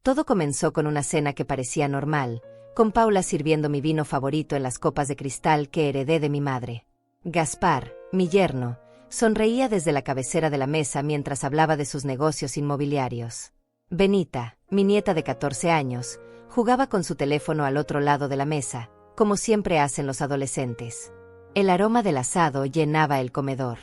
Todo comenzó con una cena que parecía normal, con Paula sirviendo mi vino favorito en las copas de cristal que heredé de mi madre. Gaspar, mi yerno, sonreía desde la cabecera de la mesa mientras hablaba de sus negocios inmobiliarios. Benita, mi nieta de 14 años, jugaba con su teléfono al otro lado de la mesa, como siempre hacen los adolescentes. El aroma del asado llenaba el comedor.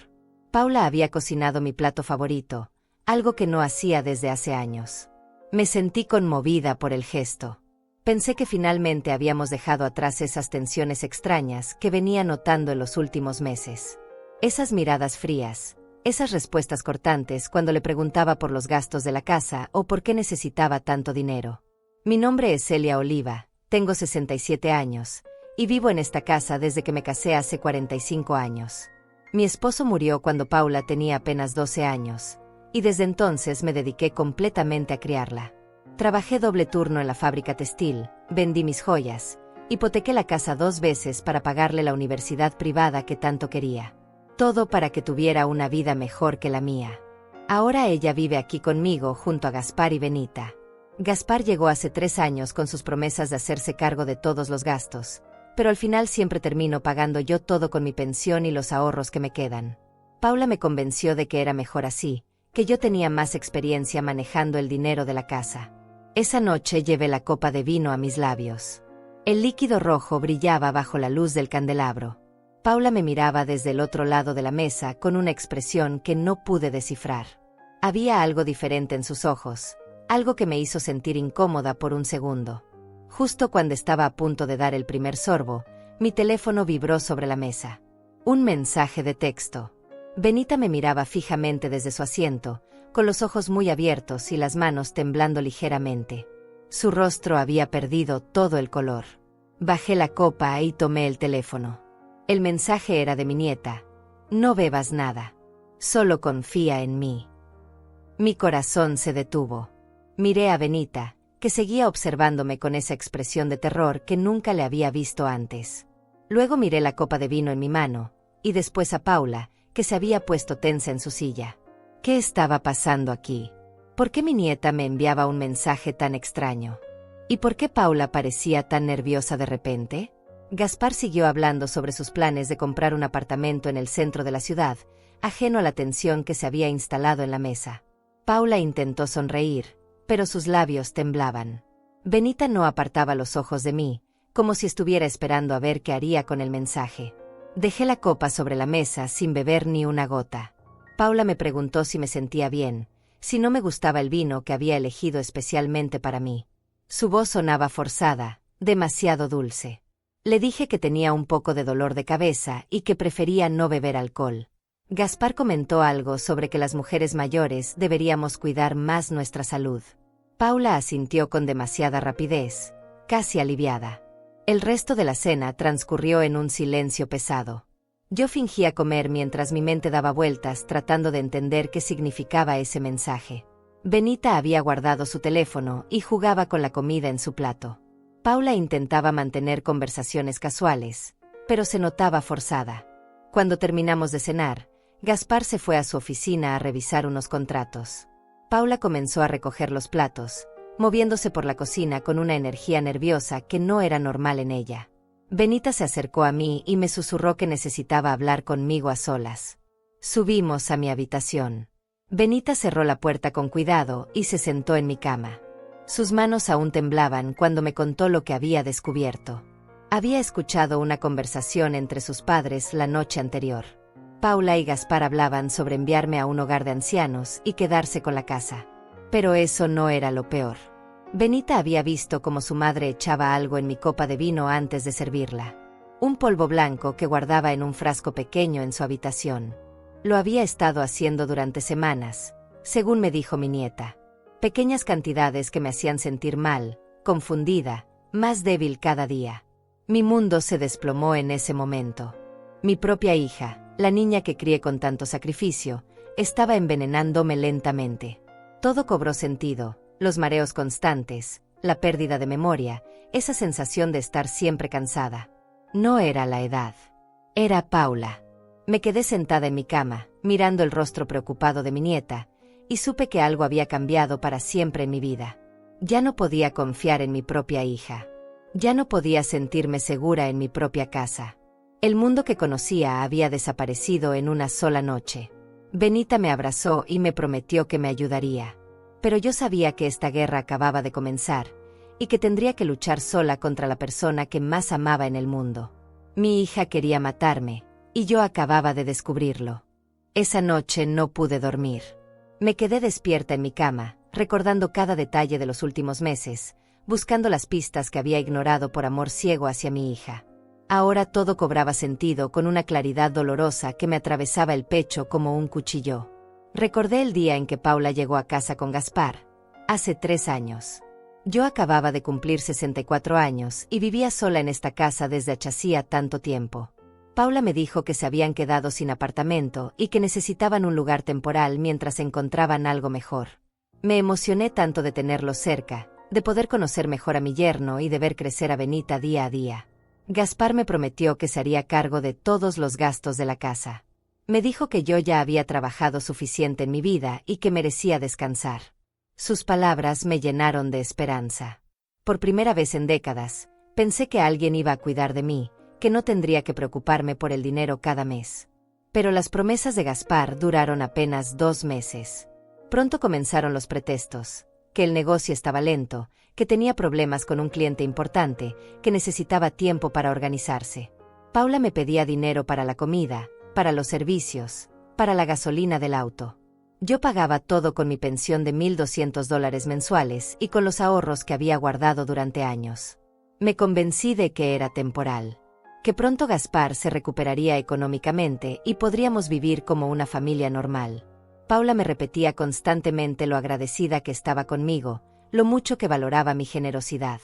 Paula había cocinado mi plato favorito, algo que no hacía desde hace años. Me sentí conmovida por el gesto. Pensé que finalmente habíamos dejado atrás esas tensiones extrañas que venía notando en los últimos meses. Esas miradas frías, esas respuestas cortantes cuando le preguntaba por los gastos de la casa o por qué necesitaba tanto dinero. Mi nombre es Celia Oliva, tengo 67 años, y vivo en esta casa desde que me casé hace 45 años. Mi esposo murió cuando Paula tenía apenas 12 años, y desde entonces me dediqué completamente a criarla. Trabajé doble turno en la fábrica textil, vendí mis joyas, hipotequé la casa 2 veces para pagarle la universidad privada que tanto quería. Todo para que tuviera una vida mejor que la mía. Ahora ella vive aquí conmigo junto a Gaspar y Benita. Gaspar llegó hace 3 años con sus promesas de hacerse cargo de todos los gastos, pero al final siempre termino pagando yo todo con mi pensión y los ahorros que me quedan. Paula me convenció de que era mejor así, que yo tenía más experiencia manejando el dinero de la casa. Esa noche llevé la copa de vino a mis labios. El líquido rojo brillaba bajo la luz del candelabro. Paula me miraba desde el otro lado de la mesa con una expresión que no pude descifrar. Había algo diferente en sus ojos, algo que me hizo sentir incómoda por un segundo. Justo cuando estaba a punto de dar el primer sorbo, mi teléfono vibró sobre la mesa. Un mensaje de texto. Benita me miraba fijamente desde su asiento, con los ojos muy abiertos y las manos temblando ligeramente. Su rostro había perdido todo el color. Bajé la copa y tomé el teléfono. El mensaje era de mi nieta. No bebas nada. Solo confía en mí. Mi corazón se detuvo. Miré a Benita, que seguía observándome con esa expresión de terror que nunca le había visto antes. Luego miré la copa de vino en mi mano, y después a Paula, que se había puesto tensa en su silla. ¿Qué estaba pasando aquí? ¿Por qué mi nieta me enviaba un mensaje tan extraño? ¿Y por qué Paula parecía tan nerviosa de repente? Gaspar siguió hablando sobre sus planes de comprar un apartamento en el centro de la ciudad, ajeno a la tensión que se había instalado en la mesa. Paula intentó sonreír, pero sus labios temblaban. Benita no apartaba los ojos de mí, como si estuviera esperando a ver qué haría con el mensaje. Dejé la copa sobre la mesa sin beber ni una gota. Paula me preguntó si me sentía bien, si no me gustaba el vino que había elegido especialmente para mí. Su voz sonaba forzada, demasiado dulce. Le dije que tenía un poco de dolor de cabeza y que prefería no beber alcohol. Gaspar comentó algo sobre que las mujeres mayores deberíamos cuidar más nuestra salud. Paula asintió con demasiada rapidez, casi aliviada. El resto de la cena transcurrió en un silencio pesado. Yo fingía comer mientras mi mente daba vueltas tratando de entender qué significaba ese mensaje. Benita había guardado su teléfono y jugaba con la comida en su plato. Paula intentaba mantener conversaciones casuales, pero se notaba forzada. Cuando terminamos de cenar, Gaspar se fue a su oficina a revisar unos contratos. Paula comenzó a recoger los platos, moviéndose por la cocina con una energía nerviosa que no era normal en ella. Benita se acercó a mí y me susurró que necesitaba hablar conmigo a solas. Subimos a mi habitación. Benita cerró la puerta con cuidado y se sentó en mi cama. Sus manos aún temblaban cuando me contó lo que había descubierto. Había escuchado una conversación entre sus padres la noche anterior. Paula y Gaspar hablaban sobre enviarme a un hogar de ancianos y quedarse con la casa. Pero eso no era lo peor. Benita había visto cómo su madre echaba algo en mi copa de vino antes de servirla. Un polvo blanco que guardaba en un frasco pequeño en su habitación. Lo había estado haciendo durante semanas, según me dijo mi nieta. Pequeñas cantidades que me hacían sentir mal, confundida, más débil cada día. Mi mundo se desplomó en ese momento. Mi propia hija, la niña que crié con tanto sacrificio, estaba envenenándome lentamente. Todo cobró sentido, los mareos constantes, la pérdida de memoria, esa sensación de estar siempre cansada. No era la edad. Era Paula. Me quedé sentada en mi cama, mirando el rostro preocupado de mi nieta, y supe que algo había cambiado para siempre en mi vida. Ya no podía confiar en mi propia hija. Ya no podía sentirme segura en mi propia casa. El mundo que conocía había desaparecido en una sola noche. Benita me abrazó y me prometió que me ayudaría. Pero yo sabía que esta guerra acababa de comenzar, y que tendría que luchar sola contra la persona que más amaba en el mundo. Mi hija quería matarme, y yo acababa de descubrirlo. Esa noche no pude dormir. Me quedé despierta en mi cama, recordando cada detalle de los últimos meses, buscando las pistas que había ignorado por amor ciego hacia mi hija. Ahora todo cobraba sentido con una claridad dolorosa que me atravesaba el pecho como un cuchillo. Recordé el día en que Paula llegó a casa con Gaspar, hace 3 años. Yo acababa de cumplir 64 años y vivía sola en esta casa desde hacía tanto tiempo. Paula me dijo que se habían quedado sin apartamento y que necesitaban un lugar temporal mientras encontraban algo mejor. Me emocioné tanto de tenerlos cerca, de poder conocer mejor a mi yerno y de ver crecer a Benita día a día. Gaspar me prometió que se haría cargo de todos los gastos de la casa. Me dijo que yo ya había trabajado suficiente en mi vida y que merecía descansar. Sus palabras me llenaron de esperanza. Por primera vez en décadas, pensé que alguien iba a cuidar de mí, que no tendría que preocuparme por el dinero cada mes. Pero las promesas de Gaspar duraron apenas 2 meses. Pronto comenzaron los pretextos, que el negocio estaba lento, que tenía problemas con un cliente importante, que necesitaba tiempo para organizarse. Paula me pedía dinero para la comida, para los servicios, para la gasolina del auto. Yo pagaba todo con mi pensión de $1,200 mensuales y con los ahorros que había guardado durante años. Me convencí de que era temporal, que pronto Gaspar se recuperaría económicamente y podríamos vivir como una familia normal. Paula me repetía constantemente lo agradecida que estaba conmigo, lo mucho que valoraba mi generosidad.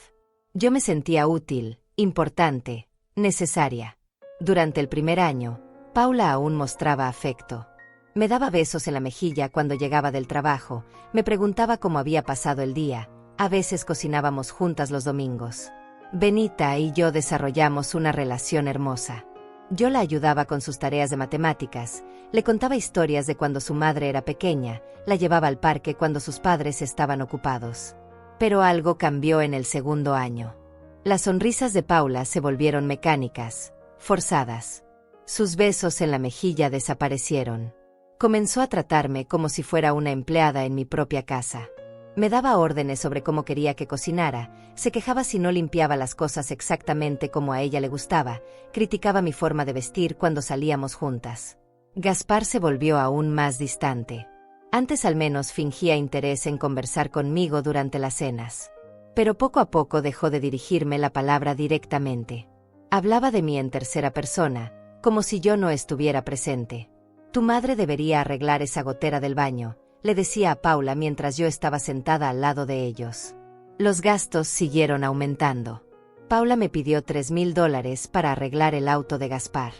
Yo me sentía útil, importante, necesaria. Durante el primer año, Paula aún mostraba afecto. Me daba besos en la mejilla cuando llegaba del trabajo, me preguntaba cómo había pasado el día, a veces cocinábamos juntas los domingos. Benita y yo desarrollamos una relación hermosa. Yo la ayudaba con sus tareas de matemáticas, le contaba historias de cuando su madre era pequeña, la llevaba al parque cuando sus padres estaban ocupados. Pero algo cambió en el segundo año. Las sonrisas de Paula se volvieron mecánicas, forzadas. Sus besos en la mejilla desaparecieron. Comenzó a tratarme como si fuera una empleada en mi propia casa. Me daba órdenes sobre cómo quería que cocinara, se quejaba si no limpiaba las cosas exactamente como a ella le gustaba, criticaba mi forma de vestir cuando salíamos juntas. Gaspar se volvió aún más distante. Antes al menos fingía interés en conversar conmigo durante las cenas. Pero poco a poco dejó de dirigirme la palabra directamente. Hablaba de mí en tercera persona, como si yo no estuviera presente. Tu madre debería arreglar esa gotera del baño, le decía a Paula mientras yo estaba sentada al lado de ellos. Los gastos siguieron aumentando. Paula me pidió $3,000 para arreglar el auto de Gaspar.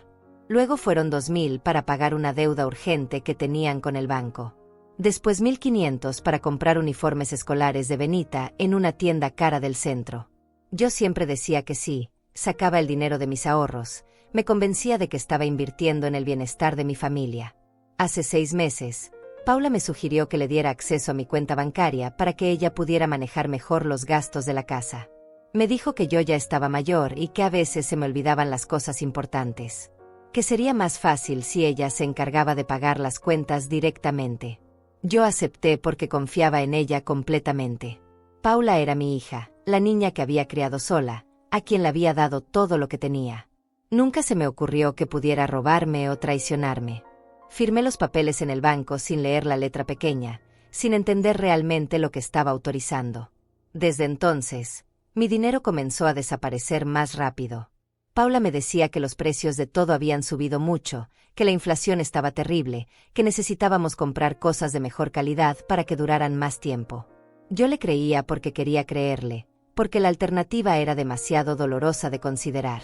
Luego fueron $2,000 para pagar una deuda urgente que tenían con el banco. Después $1,500 para comprar uniformes escolares de Benita en una tienda cara del centro. Yo siempre decía que sí, sacaba el dinero de mis ahorros, me convencía de que estaba invirtiendo en el bienestar de mi familia. Hace 6 meses, Paula me sugirió que le diera acceso a mi cuenta bancaria para que ella pudiera manejar mejor los gastos de la casa. Me dijo que yo ya estaba mayor y que a veces se me olvidaban las cosas importantes. Que sería más fácil si ella se encargaba de pagar las cuentas directamente. Yo acepté porque confiaba en ella completamente. Paula era mi hija, la niña que había criado sola, a quien le había dado todo lo que tenía. Nunca se me ocurrió que pudiera robarme o traicionarme. Firmé los papeles en el banco sin leer la letra pequeña, sin entender realmente lo que estaba autorizando. Desde entonces, mi dinero comenzó a desaparecer más rápido. Paula me decía que los precios de todo habían subido mucho, que la inflación estaba terrible, que necesitábamos comprar cosas de mejor calidad para que duraran más tiempo. Yo le creía porque quería creerle, porque la alternativa era demasiado dolorosa de considerar.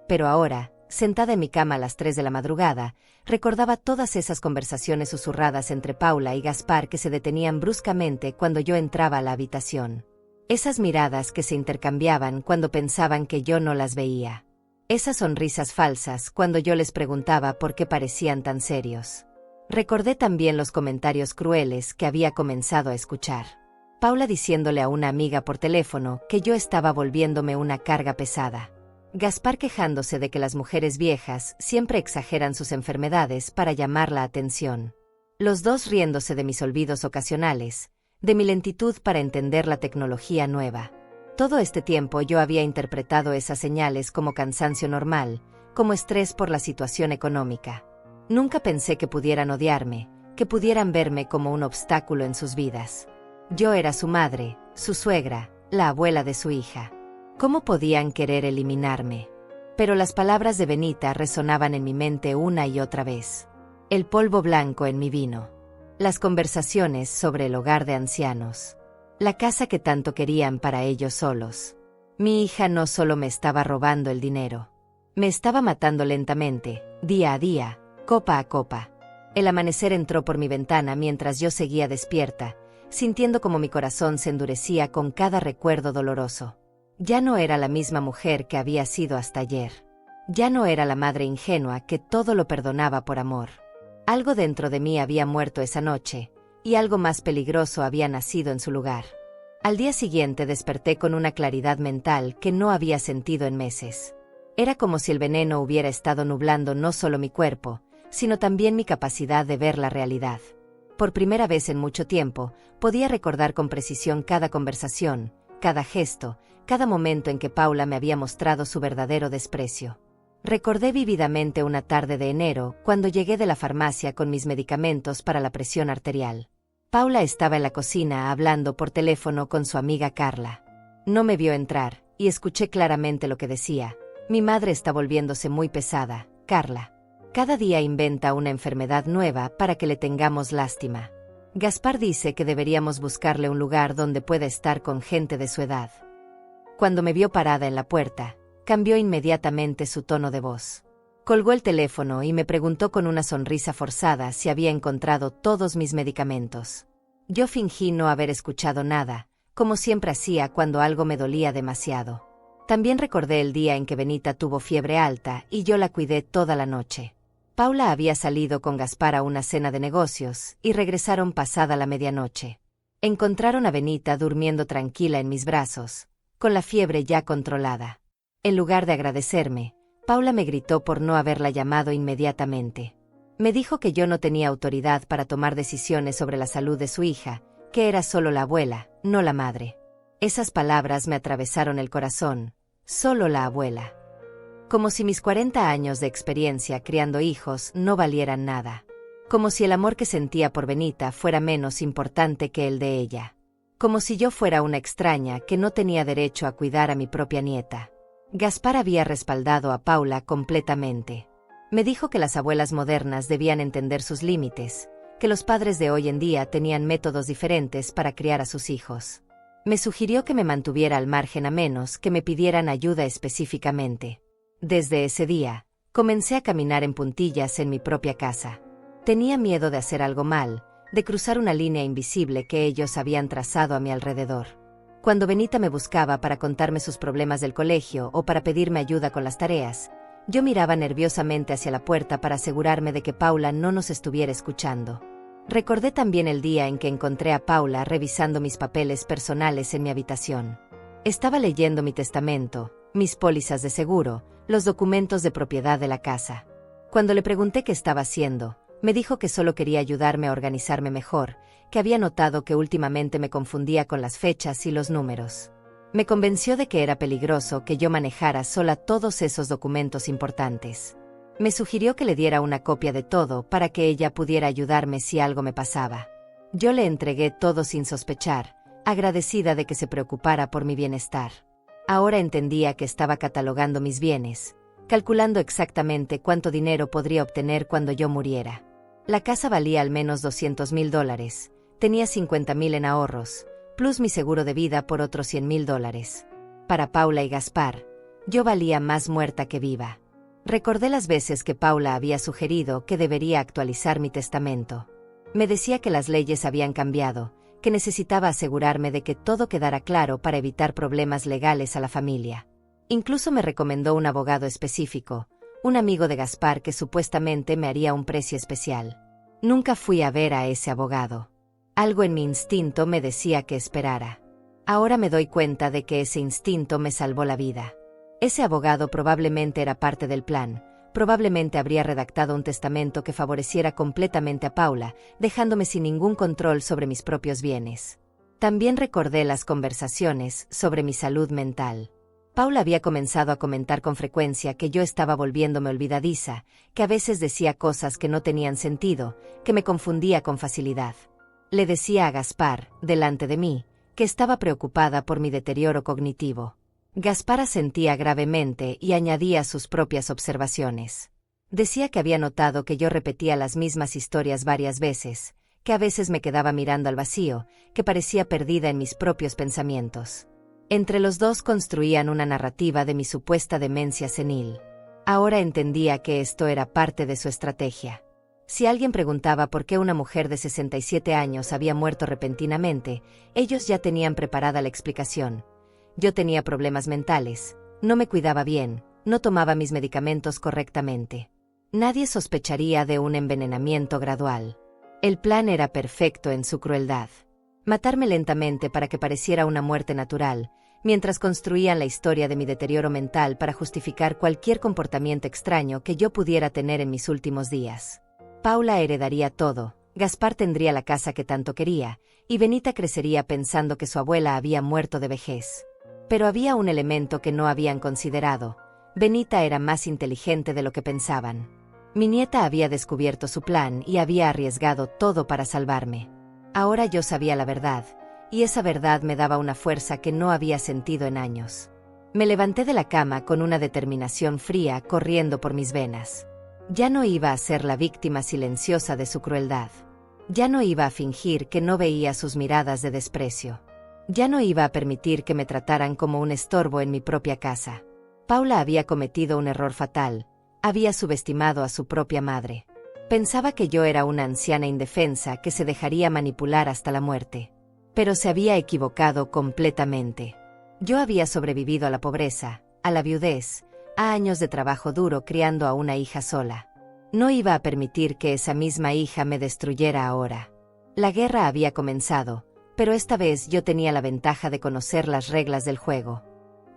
Pero ahora, sentada en mi cama a las 3 de la madrugada, recordaba todas esas conversaciones susurradas entre Paula y Gaspar que se detenían bruscamente cuando yo entraba a la habitación. Esas miradas que se intercambiaban cuando pensaban que yo no las veía. Esas sonrisas falsas cuando yo les preguntaba por qué parecían tan serios. Recordé también los comentarios crueles que había comenzado a escuchar. Paula diciéndole a una amiga por teléfono que yo estaba volviéndome una carga pesada. Gaspar quejándose de que las mujeres viejas siempre exageran sus enfermedades para llamar la atención. Los dos riéndose de mis olvidos ocasionales, de mi lentitud para entender la tecnología nueva. Todo este tiempo yo había interpretado esas señales como cansancio normal, como estrés por la situación económica. Nunca pensé que pudieran odiarme, que pudieran verme como un obstáculo en sus vidas. Yo era su madre, su suegra, la abuela de su hija. ¿Cómo podían querer eliminarme? Pero las palabras de Benita resonaban en mi mente una y otra vez. El polvo blanco en mi vino. Las conversaciones sobre el hogar de ancianos. La casa que tanto querían para ellos solos. Mi hija no solo me estaba robando el dinero. Me estaba matando lentamente, día a día, copa a copa. El amanecer entró por mi ventana mientras yo seguía despierta, sintiendo como mi corazón se endurecía con cada recuerdo doloroso. Ya no era la misma mujer que había sido hasta ayer. Ya no era la madre ingenua que todo lo perdonaba por amor. Algo dentro de mí había muerto esa noche, y algo más peligroso había nacido en su lugar. Al día siguiente desperté con una claridad mental que no había sentido en meses. Era como si el veneno hubiera estado nublando no solo mi cuerpo, sino también mi capacidad de ver la realidad. Por primera vez en mucho tiempo, podía recordar con precisión cada conversación, cada gesto, cada momento en que Paula me había mostrado su verdadero desprecio. Recordé vívidamente una tarde de enero, cuando llegué de la farmacia con mis medicamentos para la presión arterial. Paula estaba en la cocina hablando por teléfono con su amiga Carla. No me vio entrar, y escuché claramente lo que decía. Mi madre está volviéndose muy pesada, Carla. Cada día inventa una enfermedad nueva para que le tengamos lástima. Gaspar dice que deberíamos buscarle un lugar donde pueda estar con gente de su edad. Cuando me vio parada en la puerta, cambió inmediatamente su tono de voz. Colgó el teléfono y me preguntó con una sonrisa forzada si había encontrado todos mis medicamentos. Yo fingí no haber escuchado nada, como siempre hacía cuando algo me dolía demasiado. También recordé el día en que Benita tuvo fiebre alta y yo la cuidé toda la noche. Paula había salido con Gaspar a una cena de negocios y regresaron pasada la medianoche. Encontraron a Benita durmiendo tranquila en mis brazos, con la fiebre ya controlada. En lugar de agradecerme, Paula me gritó por no haberla llamado inmediatamente. Me dijo que yo no tenía autoridad para tomar decisiones sobre la salud de su hija, que era solo la abuela, no la madre. Esas palabras me atravesaron el corazón, solo la abuela. Como si mis 40 años de experiencia criando hijos no valieran nada. Como si el amor que sentía por Benita fuera menos importante que el de ella. Como si yo fuera una extraña que no tenía derecho a cuidar a mi propia nieta. Gaspar había respaldado a Paula completamente. Me dijo que las abuelas modernas debían entender sus límites, que los padres de hoy en día tenían métodos diferentes para criar a sus hijos. Me sugirió que me mantuviera al margen a menos que me pidieran ayuda específicamente. Desde ese día, comencé a caminar en puntillas en mi propia casa. Tenía miedo de hacer algo mal, de cruzar una línea invisible que ellos habían trazado a mi alrededor. Cuando Benita me buscaba para contarme sus problemas del colegio o para pedirme ayuda con las tareas, yo miraba nerviosamente hacia la puerta para asegurarme de que Paula no nos estuviera escuchando. Recordé también el día en que encontré a Paula revisando mis papeles personales en mi habitación. Estaba leyendo mi testamento, mis pólizas de seguro, los documentos de propiedad de la casa. Cuando le pregunté qué estaba haciendo, me dijo que solo quería ayudarme a organizarme mejor, que había notado que últimamente me confundía con las fechas y los números. Me convenció de que era peligroso que yo manejara sola todos esos documentos importantes. Me sugirió que le diera una copia de todo para que ella pudiera ayudarme si algo me pasaba. Yo le entregué todo sin sospechar, agradecida de que se preocupara por mi bienestar. Ahora entendía que estaba catalogando mis bienes, calculando exactamente cuánto dinero podría obtener cuando yo muriera. La casa valía al menos $200,000, tenía 50,000 en ahorros, plus mi seguro de vida por otros $100,000. Para Paula y Gaspar, yo valía más muerta que viva. Recordé las veces que Paula había sugerido que debería actualizar mi testamento. Me decía que las leyes habían cambiado, que necesitaba asegurarme de que todo quedara claro para evitar problemas legales a la familia. Incluso me recomendó un abogado específico, un amigo de Gaspar que supuestamente me haría un precio especial. Nunca fui a ver a ese abogado. Algo en mi instinto me decía que esperara. Ahora me doy cuenta de que ese instinto me salvó la vida. Ese abogado probablemente era parte del plan. Probablemente habría redactado un testamento que favoreciera completamente a Paula, dejándome sin ningún control sobre mis propios bienes. También recordé las conversaciones sobre mi salud mental. Paula había comenzado a comentar con frecuencia que yo estaba volviéndome olvidadiza, que a veces decía cosas que no tenían sentido, que me confundía con facilidad. Le decía a Gaspar, delante de mí, que estaba preocupada por mi deterioro cognitivo. Gaspar asentía gravemente y añadía sus propias observaciones. Decía que había notado que yo repetía las mismas historias varias veces, que a veces me quedaba mirando al vacío, que parecía perdida en mis propios pensamientos. Entre los dos construían una narrativa de mi supuesta demencia senil. Ahora entendía que esto era parte de su estrategia. Si alguien preguntaba por qué una mujer de 67 años había muerto repentinamente, ellos ya tenían preparada la explicación. Yo tenía problemas mentales, no me cuidaba bien, no tomaba mis medicamentos correctamente. Nadie sospecharía de un envenenamiento gradual. El plan era perfecto en su crueldad. Matarme lentamente para que pareciera una muerte natural, mientras construían la historia de mi deterioro mental para justificar cualquier comportamiento extraño que yo pudiera tener en mis últimos días. Paula heredaría todo, Gaspar tendría la casa que tanto quería, y Benita crecería pensando que su abuela había muerto de vejez. Pero había un elemento que no habían considerado. Benita era más inteligente de lo que pensaban. Mi nieta había descubierto su plan y había arriesgado todo para salvarme. Ahora yo sabía la verdad, y esa verdad me daba una fuerza que no había sentido en años. Me levanté de la cama con una determinación fría corriendo por mis venas. Ya no iba a ser la víctima silenciosa de su crueldad. Ya no iba a fingir que no veía sus miradas de desprecio. Ya no iba a permitir que me trataran como un estorbo en mi propia casa. Paula había cometido un error fatal. Había subestimado a su propia madre. Pensaba que yo era una anciana indefensa que se dejaría manipular hasta la muerte. Pero se había equivocado completamente. Yo había sobrevivido a la pobreza, a la viudez, a años de trabajo duro criando a una hija sola. No iba a permitir que esa misma hija me destruyera ahora. La guerra había comenzado, pero esta vez yo tenía la ventaja de conocer las reglas del juego.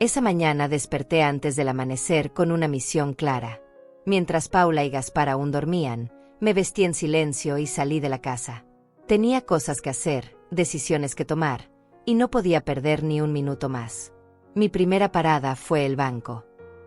Esa mañana desperté antes del amanecer con una misión clara. Mientras Paula y Gaspar aún dormían, me vestí en silencio y salí de la casa. Tenía cosas que hacer, decisiones que tomar, y no podía perder ni un minuto más. Mi primera parada fue el banco.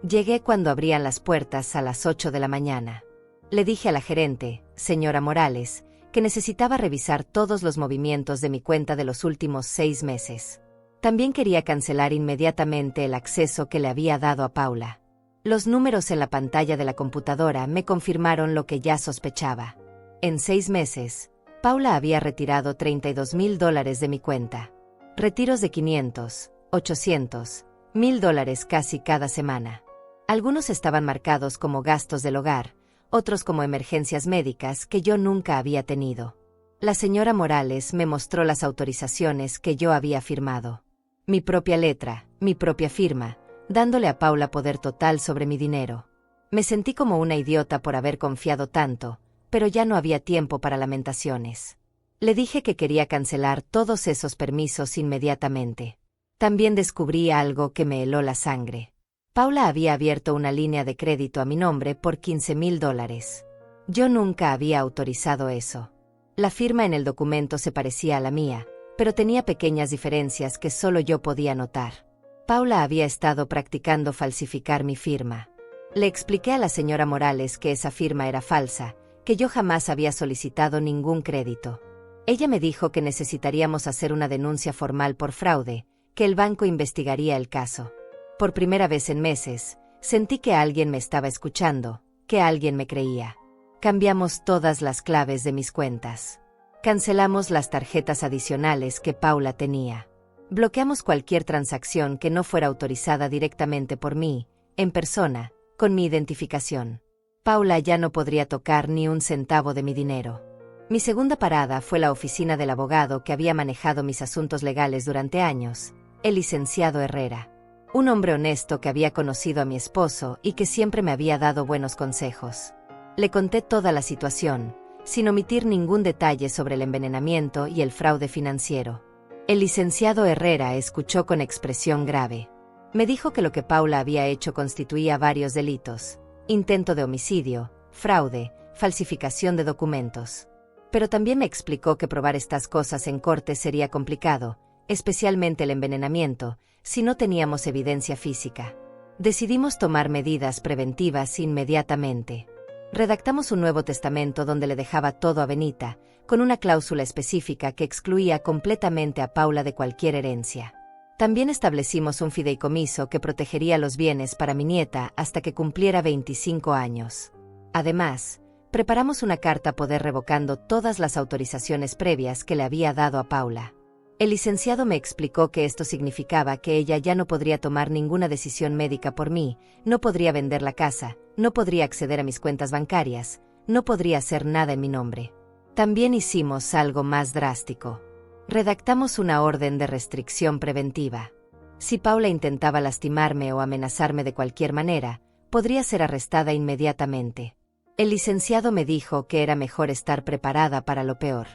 Llegué cuando abrían las puertas a las 8 de la mañana. Le dije a la gerente, señora Morales, que necesitaba revisar todos los movimientos de mi cuenta de los últimos 6 meses. También quería cancelar inmediatamente el acceso que le había dado a Paula. Los números en la pantalla de la computadora me confirmaron lo que ya sospechaba. En 6 meses, Paula había retirado $32,000 de mi cuenta. Retiros de $500, $800, $1,000 casi cada semana. Algunos estaban marcados como gastos del hogar, otros como emergencias médicas que yo nunca había tenido. La señora Morales me mostró las autorizaciones que yo había firmado. Mi propia letra, mi propia firma, dándole a Paula poder total sobre mi dinero. Me sentí como una idiota por haber confiado tanto, pero ya no había tiempo para lamentaciones. Le dije que quería cancelar todos esos permisos inmediatamente. También descubrí algo que me heló la sangre. Paula había abierto una línea de crédito a mi nombre por $15,000. Yo nunca había autorizado eso. La firma en el documento se parecía a la mía, pero tenía pequeñas diferencias que solo yo podía notar. Paula había estado practicando falsificar mi firma. Le expliqué a la señora Morales que esa firma era falsa, que yo jamás había solicitado ningún crédito. Ella me dijo que necesitaríamos hacer una denuncia formal por fraude, que el banco investigaría el caso. Por primera vez en meses, sentí que alguien me estaba escuchando, que alguien me creía. Cambiamos todas las claves de mis cuentas. Cancelamos las tarjetas adicionales que Paula tenía. Bloqueamos cualquier transacción que no fuera autorizada directamente por mí, en persona, con mi identificación. Paula ya no podría tocar ni un centavo de mi dinero. Mi segunda parada fue la oficina del abogado que había manejado mis asuntos legales durante años, el licenciado Herrera. Un hombre honesto que había conocido a mi esposo y que siempre me había dado buenos consejos. Le conté toda la situación, sin omitir ningún detalle sobre el envenenamiento y el fraude financiero. El licenciado Herrera escuchó con expresión grave. Me dijo que lo que Paula había hecho constituía varios delitos: intento de homicidio, fraude, falsificación de documentos. Pero también me explicó que probar estas cosas en corte sería complicado, especialmente el envenenamiento, si no teníamos evidencia física. Decidimos tomar medidas preventivas inmediatamente. Redactamos un nuevo testamento donde le dejaba todo a Benita, con una cláusula específica que excluía completamente a Paula de cualquier herencia. También establecimos un fideicomiso que protegería los bienes para mi nieta hasta que cumpliera 25 años. Además, preparamos una carta poder revocando todas las autorizaciones previas que le había dado a Paula. El licenciado me explicó que esto significaba que ella ya no podría tomar ninguna decisión médica por mí, no podría vender la casa, no podría acceder a mis cuentas bancarias, no podría hacer nada en mi nombre. También hicimos algo más drástico. Redactamos una orden de restricción preventiva. Si Paula intentaba lastimarme o amenazarme de cualquier manera, podría ser arrestada inmediatamente. El licenciado me dijo que era mejor estar preparada para lo peor.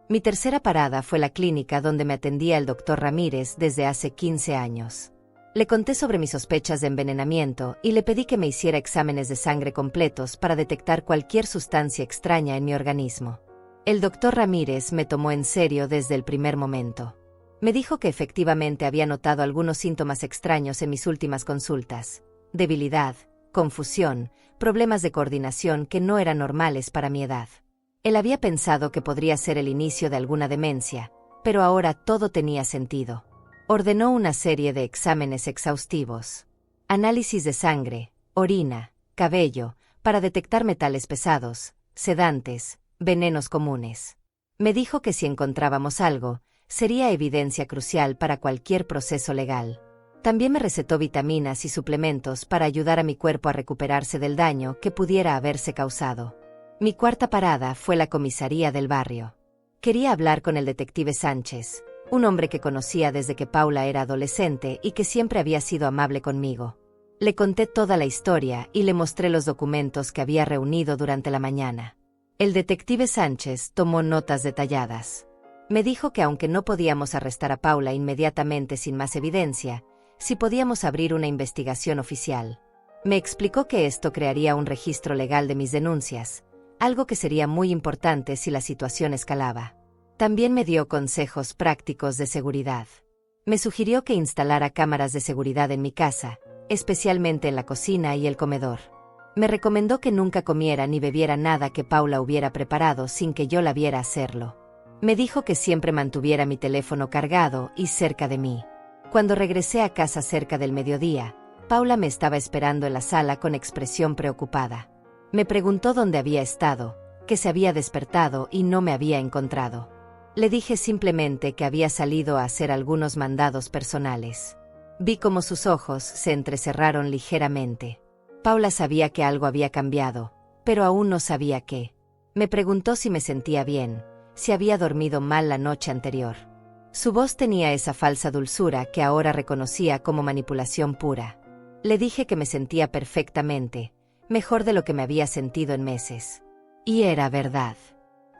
Mi tercera parada fue la clínica donde me atendía el doctor Ramírez desde hace 15 años. Le conté sobre mis sospechas de envenenamiento y le pedí que me hiciera exámenes de sangre completos para detectar cualquier sustancia extraña en mi organismo. El doctor Ramírez me tomó en serio desde el primer momento. Me dijo que efectivamente había notado algunos síntomas extraños en mis últimas consultas: debilidad, confusión, problemas de coordinación que no eran normales para mi edad. Él había pensado que podría ser el inicio de alguna demencia, pero ahora todo tenía sentido. Ordenó una serie de exámenes exhaustivos. Análisis de sangre, orina, cabello, para detectar metales pesados, sedantes, venenos comunes. Me dijo que si encontrábamos algo, sería evidencia crucial para cualquier proceso legal. También me recetó vitaminas y suplementos para ayudar a mi cuerpo a recuperarse del daño que pudiera haberse causado. Mi cuarta parada fue la comisaría del barrio. Quería hablar con el detective Sánchez, un hombre que conocía desde que Paula era adolescente y que siempre había sido amable conmigo. Le conté toda la historia y le mostré los documentos que había reunido durante la mañana. El detective Sánchez tomó notas detalladas. Me dijo que aunque no podíamos arrestar a Paula inmediatamente sin más evidencia, sí podíamos abrir una investigación oficial. Me explicó que esto crearía un registro legal de mis denuncias, algo que sería muy importante si la situación escalaba. También me dio consejos prácticos de seguridad. Me sugirió que instalara cámaras de seguridad en mi casa, especialmente en la cocina y el comedor. Me recomendó que nunca comiera ni bebiera nada que Paula hubiera preparado sin que yo la viera hacerlo. Me dijo que siempre mantuviera mi teléfono cargado y cerca de mí. Cuando regresé a casa cerca del mediodía, Paula me estaba esperando en la sala con expresión preocupada. Me preguntó dónde había estado, que se había despertado y no me había encontrado. Le dije simplemente que había salido a hacer algunos mandados personales. Vi cómo sus ojos se entrecerraron ligeramente. Paula sabía que algo había cambiado, pero aún no sabía qué. Me preguntó si me sentía bien, si había dormido mal la noche anterior. Su voz tenía esa falsa dulzura que ahora reconocía como manipulación pura. Le dije que me sentía perfectamente, mejor de lo que me había sentido en meses. Y era verdad.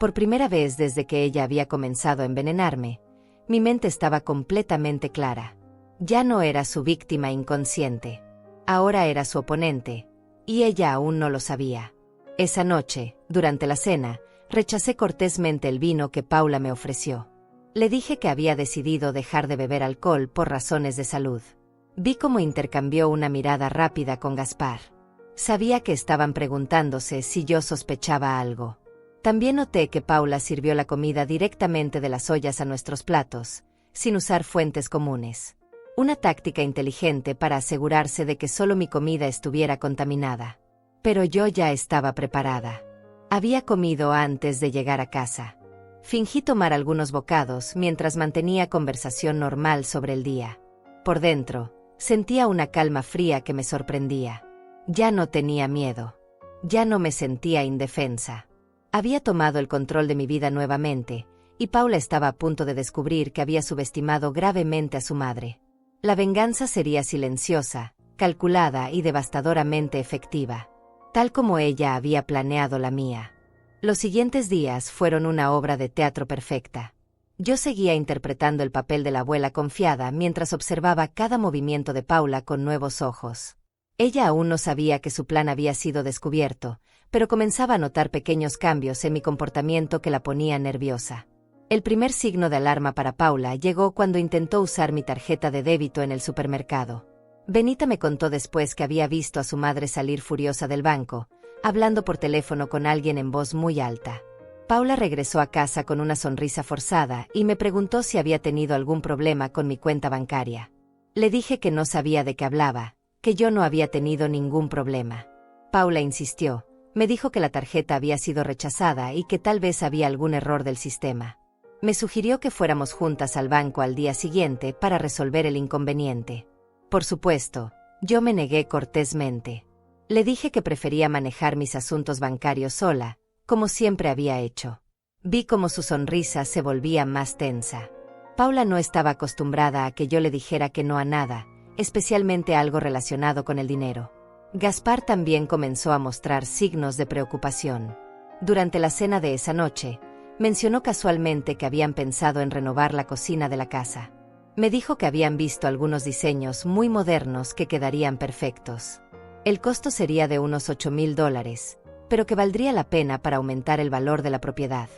Por primera vez desde que ella había comenzado a envenenarme, mi mente estaba completamente clara. Ya no era su víctima inconsciente. Ahora era su oponente, y ella aún no lo sabía. Esa noche, durante la cena, rechacé cortésmente el vino que Paula me ofreció. Le dije que había decidido dejar de beber alcohol por razones de salud. Vi cómo intercambió una mirada rápida con Gaspar. Sabía que estaban preguntándose si yo sospechaba algo. También noté que Paula sirvió la comida directamente de las ollas a nuestros platos, sin usar fuentes comunes. Una táctica inteligente para asegurarse de que solo mi comida estuviera contaminada. Pero yo ya estaba preparada. Había comido antes de llegar a casa. Fingí tomar algunos bocados mientras mantenía conversación normal sobre el día. Por dentro, sentía una calma fría que me sorprendía. Ya no tenía miedo. Ya no me sentía indefensa. Había tomado el control de mi vida nuevamente, y Paula estaba a punto de descubrir que había subestimado gravemente a su madre. La venganza sería silenciosa, calculada y devastadoramente efectiva, tal como ella había planeado la mía. Los siguientes días fueron una obra de teatro perfecta. Yo seguía interpretando el papel de la abuela confiada mientras observaba cada movimiento de Paula con nuevos ojos. Ella aún no sabía que su plan había sido descubierto, pero comenzaba a notar pequeños cambios en mi comportamiento que la ponían nerviosa. El primer signo de alarma para Paula llegó cuando intentó usar mi tarjeta de débito en el supermercado. Benita me contó después que había visto a su madre salir furiosa del banco, hablando por teléfono con alguien en voz muy alta. Paula regresó a casa con una sonrisa forzada y me preguntó si había tenido algún problema con mi cuenta bancaria. Le dije que no sabía de qué hablaba, que yo no había tenido ningún problema. Paula insistió, me dijo que la tarjeta había sido rechazada y que tal vez había algún error del sistema. Me sugirió que fuéramos juntas al banco al día siguiente para resolver el inconveniente. Por supuesto, yo me negué cortésmente. Le dije que prefería manejar mis asuntos bancarios sola, como siempre había hecho. Vi cómo su sonrisa se volvía más tensa. Paula no estaba acostumbrada a que yo le dijera que no a nada, especialmente algo relacionado con el dinero. Gaspar también comenzó a mostrar signos de preocupación. Durante la cena de esa noche, mencionó casualmente que habían pensado en renovar la cocina de la casa. Me dijo que habían visto algunos diseños muy modernos que quedarían perfectos. El costo sería de unos $8,000, pero que valdría la pena para aumentar el valor de la propiedad.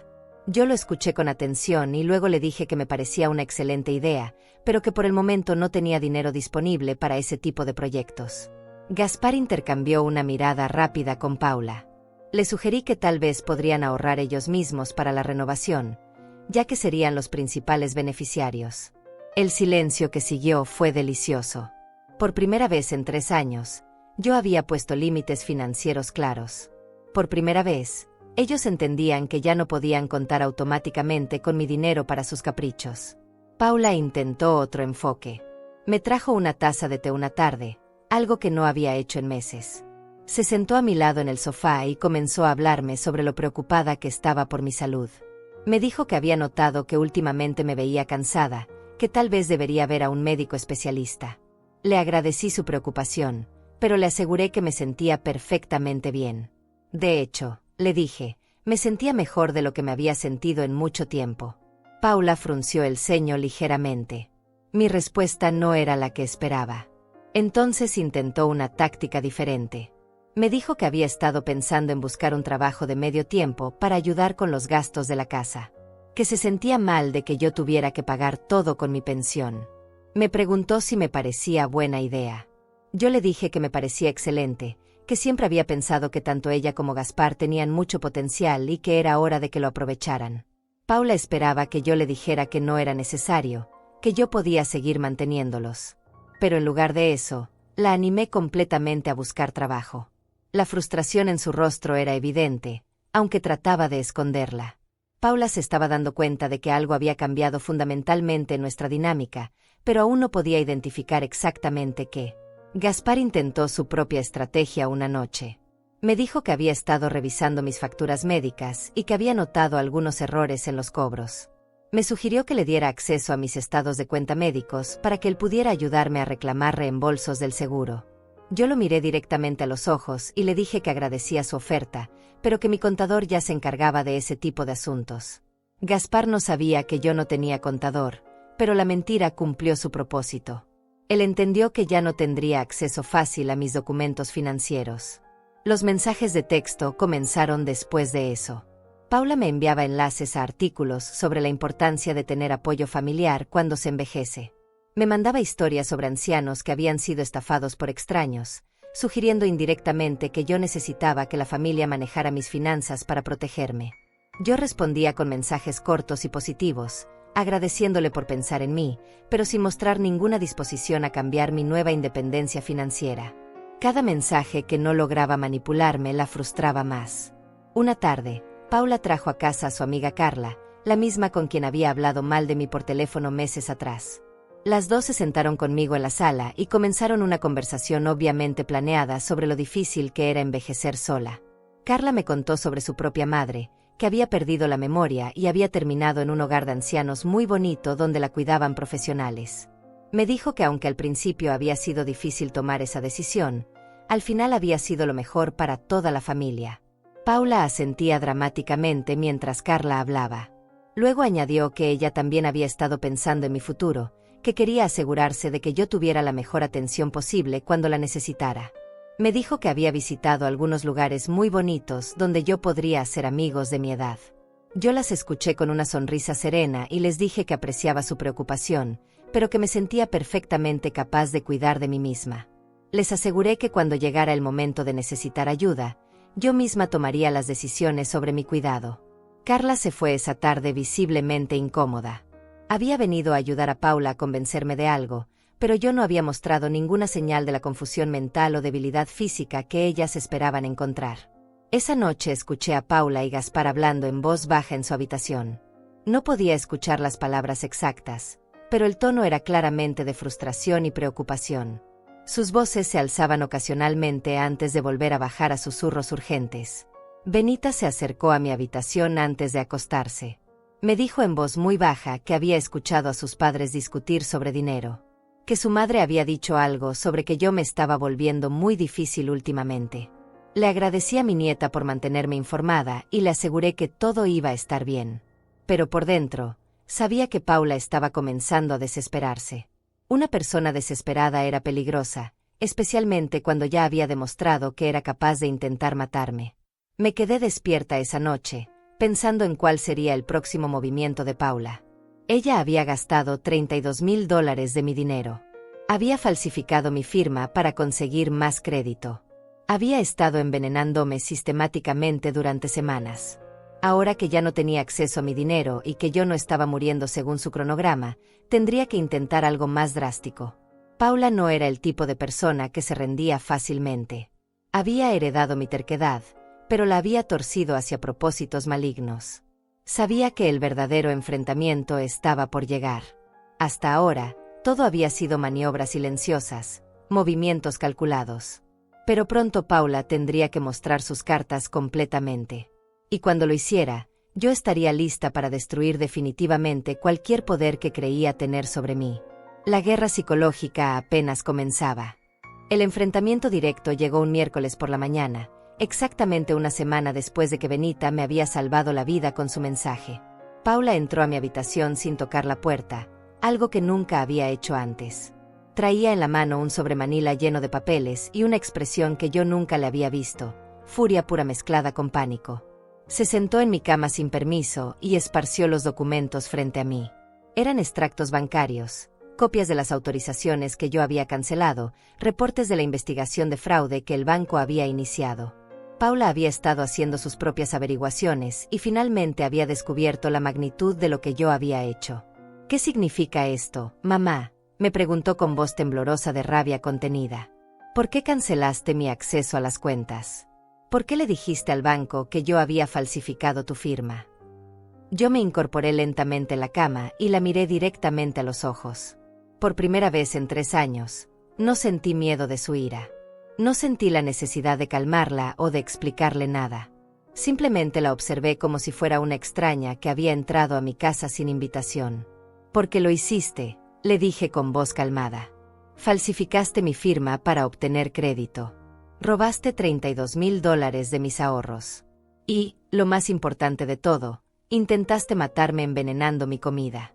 Yo lo escuché con atención y luego le dije que me parecía una excelente idea, pero que por el momento no tenía dinero disponible para ese tipo de proyectos. Gaspar intercambió una mirada rápida con Paula. Le sugerí que tal vez podrían ahorrar ellos mismos para la renovación, ya que serían los principales beneficiarios. El silencio que siguió fue delicioso. Por primera vez en 3 años, yo había puesto límites financieros claros. Por primera vez, ellos entendían que ya no podían contar automáticamente con mi dinero para sus caprichos. Paula intentó otro enfoque. Me trajo una taza de té una tarde, algo que no había hecho en meses. Se sentó a mi lado en el sofá y comenzó a hablarme sobre lo preocupada que estaba por mi salud. Me dijo que había notado que últimamente me veía cansada, que tal vez debería ver a un médico especialista. Le agradecí su preocupación, pero le aseguré que me sentía perfectamente bien. De hecho, le dije, me sentía mejor de lo que me había sentido en mucho tiempo. Paula frunció el ceño ligeramente. Mi respuesta no era la que esperaba. Entonces intentó una táctica diferente. Me dijo que había estado pensando en buscar un trabajo de medio tiempo para ayudar con los gastos de la casa. Que se sentía mal de que yo tuviera que pagar todo con mi pensión. Me preguntó si me parecía buena idea. Yo le dije que me parecía excelente, que siempre había pensado que tanto ella como Gaspar tenían mucho potencial y que era hora de que lo aprovecharan. Paula esperaba que yo le dijera que no era necesario, que yo podía seguir manteniéndolos. Pero en lugar de eso, la animé completamente a buscar trabajo. La frustración en su rostro era evidente, aunque trataba de esconderla. Paula se estaba dando cuenta de que algo había cambiado fundamentalmente en nuestra dinámica, pero aún no podía identificar exactamente qué. Gaspar intentó su propia estrategia una noche. Me dijo que había estado revisando mis facturas médicas y que había notado algunos errores en los cobros. Me sugirió que le diera acceso a mis estados de cuenta médicos para que él pudiera ayudarme a reclamar reembolsos del seguro. Yo lo miré directamente a los ojos y le dije que agradecía su oferta, pero que mi contador ya se encargaba de ese tipo de asuntos. Gaspar no sabía que yo no tenía contador, pero la mentira cumplió su propósito. Él entendió que ya no tendría acceso fácil a mis documentos financieros. Los mensajes de texto comenzaron después de eso. Paula me enviaba enlaces a artículos sobre la importancia de tener apoyo familiar cuando se envejece. Me mandaba historias sobre ancianos que habían sido estafados por extraños, sugiriendo indirectamente que yo necesitaba que la familia manejara mis finanzas para protegerme. Yo respondía con mensajes cortos y positivos, agradeciéndole por pensar en mí, pero sin mostrar ninguna disposición a cambiar mi nueva independencia financiera. Cada mensaje que no lograba manipularme la frustraba más. Una tarde, Paula trajo a casa a su amiga Carla, la misma con quien había hablado mal de mí por teléfono meses atrás. Las dos se sentaron conmigo en la sala y comenzaron una conversación obviamente planeada sobre lo difícil que era envejecer sola. Carla me contó sobre su propia madre, que había perdido la memoria y había terminado en un hogar de ancianos muy bonito donde la cuidaban profesionales. Me dijo que aunque al principio había sido difícil tomar esa decisión, al final había sido lo mejor para toda la familia. Paula asentía dramáticamente mientras Carla hablaba. Luego añadió que ella también había estado pensando en mi futuro, que quería asegurarse de que yo tuviera la mejor atención posible cuando la necesitara. Me dijo que había visitado algunos lugares muy bonitos donde yo podría hacer amigos de mi edad. Yo las escuché con una sonrisa serena y les dije que apreciaba su preocupación, pero que me sentía perfectamente capaz de cuidar de mí misma. Les aseguré que cuando llegara el momento de necesitar ayuda, yo misma tomaría las decisiones sobre mi cuidado. Carla se fue esa tarde visiblemente incómoda. Había venido a ayudar a Paula a convencerme de algo, pero yo no había mostrado ninguna señal de la confusión mental o debilidad física que ellas esperaban encontrar. Esa noche escuché a Paula y Gaspar hablando en voz baja en su habitación. No podía escuchar las palabras exactas, pero el tono era claramente de frustración y preocupación. Sus voces se alzaban ocasionalmente antes de volver a bajar a susurros urgentes. Benita se acercó a mi habitación antes de acostarse. Me dijo en voz muy baja que había escuchado a sus padres discutir sobre dinero, que su madre había dicho algo sobre que yo me estaba volviendo muy difícil últimamente. Le agradecí a mi nieta por mantenerme informada y le aseguré que todo iba a estar bien. Pero por dentro, sabía que Paula estaba comenzando a desesperarse. Una persona desesperada era peligrosa, especialmente cuando ya había demostrado que era capaz de intentar matarme. Me quedé despierta esa noche, pensando en cuál sería el próximo movimiento de Paula. Ella había gastado $32,000 de mi dinero. Había falsificado mi firma para conseguir más crédito. Había estado envenenándome sistemáticamente durante semanas. Ahora que ya no tenía acceso a mi dinero y que yo no estaba muriendo según su cronograma, tendría que intentar algo más drástico. Paula no era el tipo de persona que se rendía fácilmente. Había heredado mi terquedad, pero la había torcido hacia propósitos malignos. Sabía que el verdadero enfrentamiento estaba por llegar. Hasta ahora, todo había sido maniobras silenciosas, movimientos calculados. Pero pronto Paula tendría que mostrar sus cartas completamente. Y cuando lo hiciera, yo estaría lista para destruir definitivamente cualquier poder que creía tener sobre mí. La guerra psicológica apenas comenzaba. El enfrentamiento directo llegó un miércoles por la mañana, exactamente una semana después de que Benita me había salvado la vida con su mensaje. Paula entró a mi habitación sin tocar la puerta, algo que nunca había hecho antes. Traía en la mano un sobremanila lleno de papeles y una expresión que yo nunca le había visto, furia pura mezclada con pánico. Se sentó en mi cama sin permiso y esparció los documentos frente a mí. Eran extractos bancarios, copias de las autorizaciones que yo había cancelado, reportes de la investigación de fraude que el banco había iniciado. Paula había estado haciendo sus propias averiguaciones y finalmente había descubierto la magnitud de lo que yo había hecho. ¿Qué significa esto, mamá?, me preguntó con voz temblorosa de rabia contenida. ¿Por qué cancelaste mi acceso a las cuentas? ¿Por qué le dijiste al banco que yo había falsificado tu firma? Yo me incorporé lentamente en la cama y la miré directamente a los ojos. Por primera vez en 3 años, no sentí miedo de su ira. No sentí la necesidad de calmarla o de explicarle nada. Simplemente la observé como si fuera una extraña que había entrado a mi casa sin invitación. «¿Por qué lo hiciste?», le dije con voz calmada. «Falsificaste mi firma para obtener crédito. Robaste $32,000 de mis ahorros. Y, lo más importante de todo, intentaste matarme envenenando mi comida».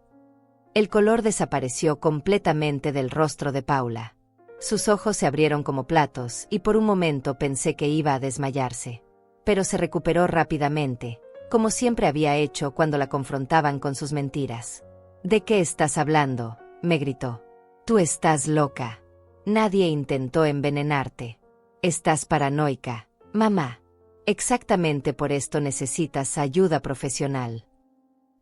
El color desapareció completamente del rostro de Paula. Sus ojos se abrieron como platos y por un momento pensé que iba a desmayarse. Pero se recuperó rápidamente, como siempre había hecho cuando la confrontaban con sus mentiras. «¿De qué estás hablando?», me gritó. «Tú estás loca. Nadie intentó envenenarte. Estás paranoica, mamá. Exactamente por esto necesitas ayuda profesional».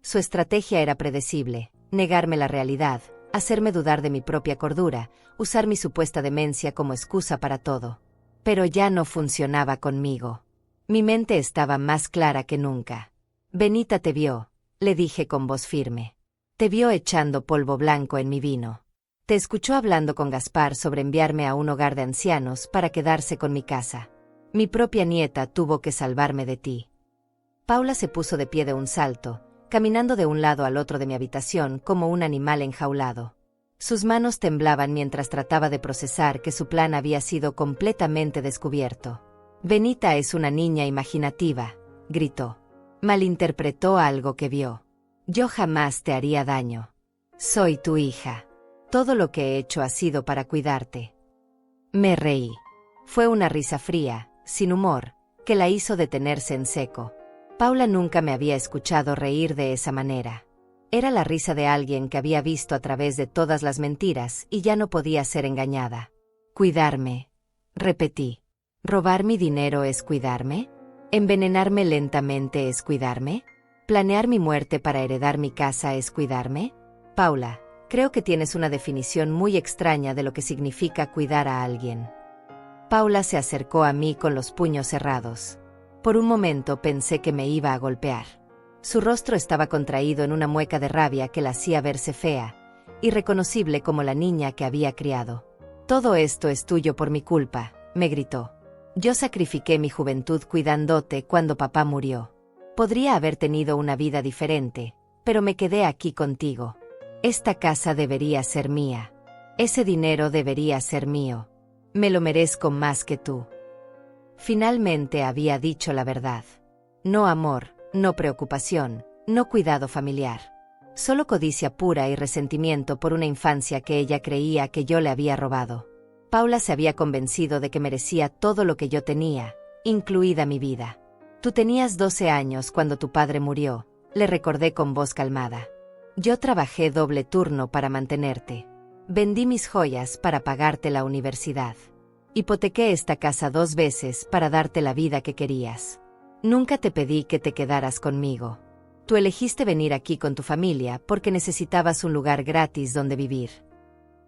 Su estrategia era predecible: negarme la realidad, hacerme dudar de mi propia cordura, usar mi supuesta demencia como excusa para todo. Pero ya no funcionaba conmigo. Mi mente estaba más clara que nunca. «Benita te vio», le dije con voz firme. «Te vio echando polvo blanco en mi vino. Te escuchó hablando con Gaspar sobre enviarme a un hogar de ancianos para quedarse con mi casa. Mi propia nieta tuvo que salvarme de ti». Paula se puso de pie de un salto, caminando de un lado al otro de mi habitación como un animal enjaulado. Sus manos temblaban mientras trataba de procesar que su plan había sido completamente descubierto. Benita es una niña imaginativa, gritó. Malinterpretó algo que vio. Yo jamás te haría daño. Soy tu hija. Todo lo que he hecho ha sido para cuidarte. Me reí. Fue una risa fría, sin humor, que la hizo detenerse en seco. Paula nunca me había escuchado reír de esa manera. Era la risa de alguien que había visto a través de todas las mentiras y ya no podía ser engañada. Cuidarme, repetí. ¿Robar mi dinero es cuidarme? ¿Envenenarme lentamente es cuidarme? ¿Planear mi muerte para heredar mi casa es cuidarme? Paula, creo que tienes una definición muy extraña de lo que significa cuidar a alguien. Paula se acercó a mí con los puños cerrados. Por un momento pensé que me iba a golpear. Su rostro estaba contraído en una mueca de rabia que la hacía verse fea, irreconocible como la niña que había criado. Todo esto es tuyo por mi culpa, me gritó. Yo sacrifiqué mi juventud cuidándote cuando papá murió. Podría haber tenido una vida diferente, pero me quedé aquí contigo. Esta casa debería ser mía. Ese dinero debería ser mío. Me lo merezco más que tú. Finalmente había dicho la verdad. No amor, no preocupación, no cuidado familiar. Solo codicia pura y resentimiento por una infancia que ella creía que yo le había robado. Paula se había convencido de que merecía todo lo que yo tenía, incluida mi vida. Tú tenías 12 años cuando tu padre murió, le recordé con voz calmada. Yo trabajé doble turno para mantenerte. Vendí mis joyas para pagarte la universidad. Hipotequé esta casa 2 veces para darte la vida que querías. Nunca te pedí que te quedaras conmigo. Tú elegiste venir aquí con tu familia porque necesitabas un lugar gratis donde vivir.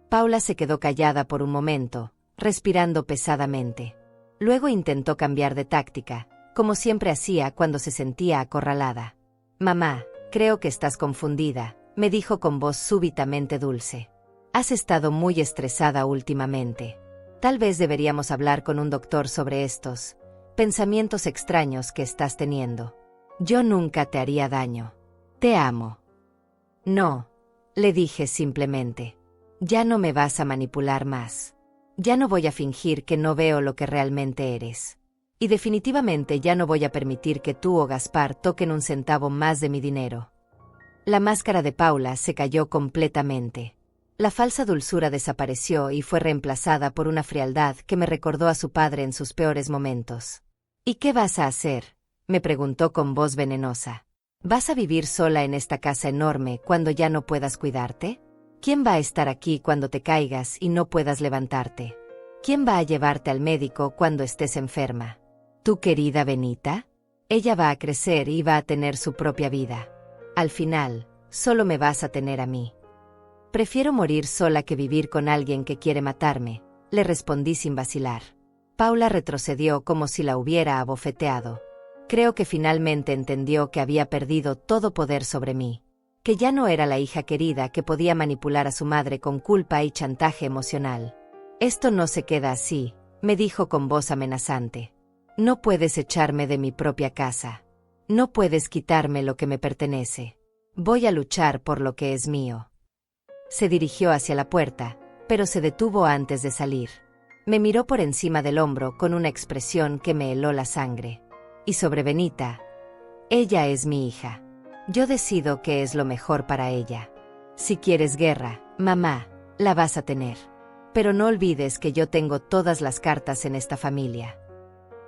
Paula se quedó callada por un momento, respirando pesadamente. Luego intentó cambiar de táctica, como siempre hacía cuando se sentía acorralada. Mamá, creo que estás confundida, me dijo con voz súbitamente dulce. Has estado muy estresada últimamente. Tal vez deberíamos hablar con un doctor sobre estos pensamientos extraños que estás teniendo. Yo nunca te haría daño. Te amo. No, le dije simplemente. Ya no me vas a manipular más. Ya no voy a fingir que no veo lo que realmente eres. Y definitivamente ya no voy a permitir que tú o Gaspar toquen un centavo más de mi dinero. La máscara de Paula se cayó completamente. La falsa dulzura desapareció y fue reemplazada por una frialdad que me recordó a su padre en sus peores momentos. ¿Y qué vas a hacer?, me preguntó con voz venenosa. ¿Vas a vivir sola en esta casa enorme cuando ya no puedas cuidarte? ¿Quién va a estar aquí cuando te caigas y no puedas levantarte? ¿Quién va a llevarte al médico cuando estés enferma? ¿Tu querida Benita? Ella va a crecer y va a tener su propia vida. Al final, solo me vas a tener a mí. Prefiero morir sola que vivir con alguien que quiere matarme, le respondí sin vacilar. Paula retrocedió como si la hubiera abofeteado. Creo que finalmente entendió que había perdido todo poder sobre mí, que ya no era la hija querida que podía manipular a su madre con culpa y chantaje emocional. Esto no se queda así, me dijo con voz amenazante. No puedes echarme de mi propia casa. No puedes quitarme lo que me pertenece. Voy a luchar por lo que es mío. Se dirigió hacia la puerta, pero se detuvo antes de salir. Me miró por encima del hombro con una expresión que me heló la sangre. Y sobre Benita, ella es mi hija. Yo decido qué es lo mejor para ella. Si quieres guerra, mamá, la vas a tener. Pero no olvides que yo tengo todas las cartas en esta familia.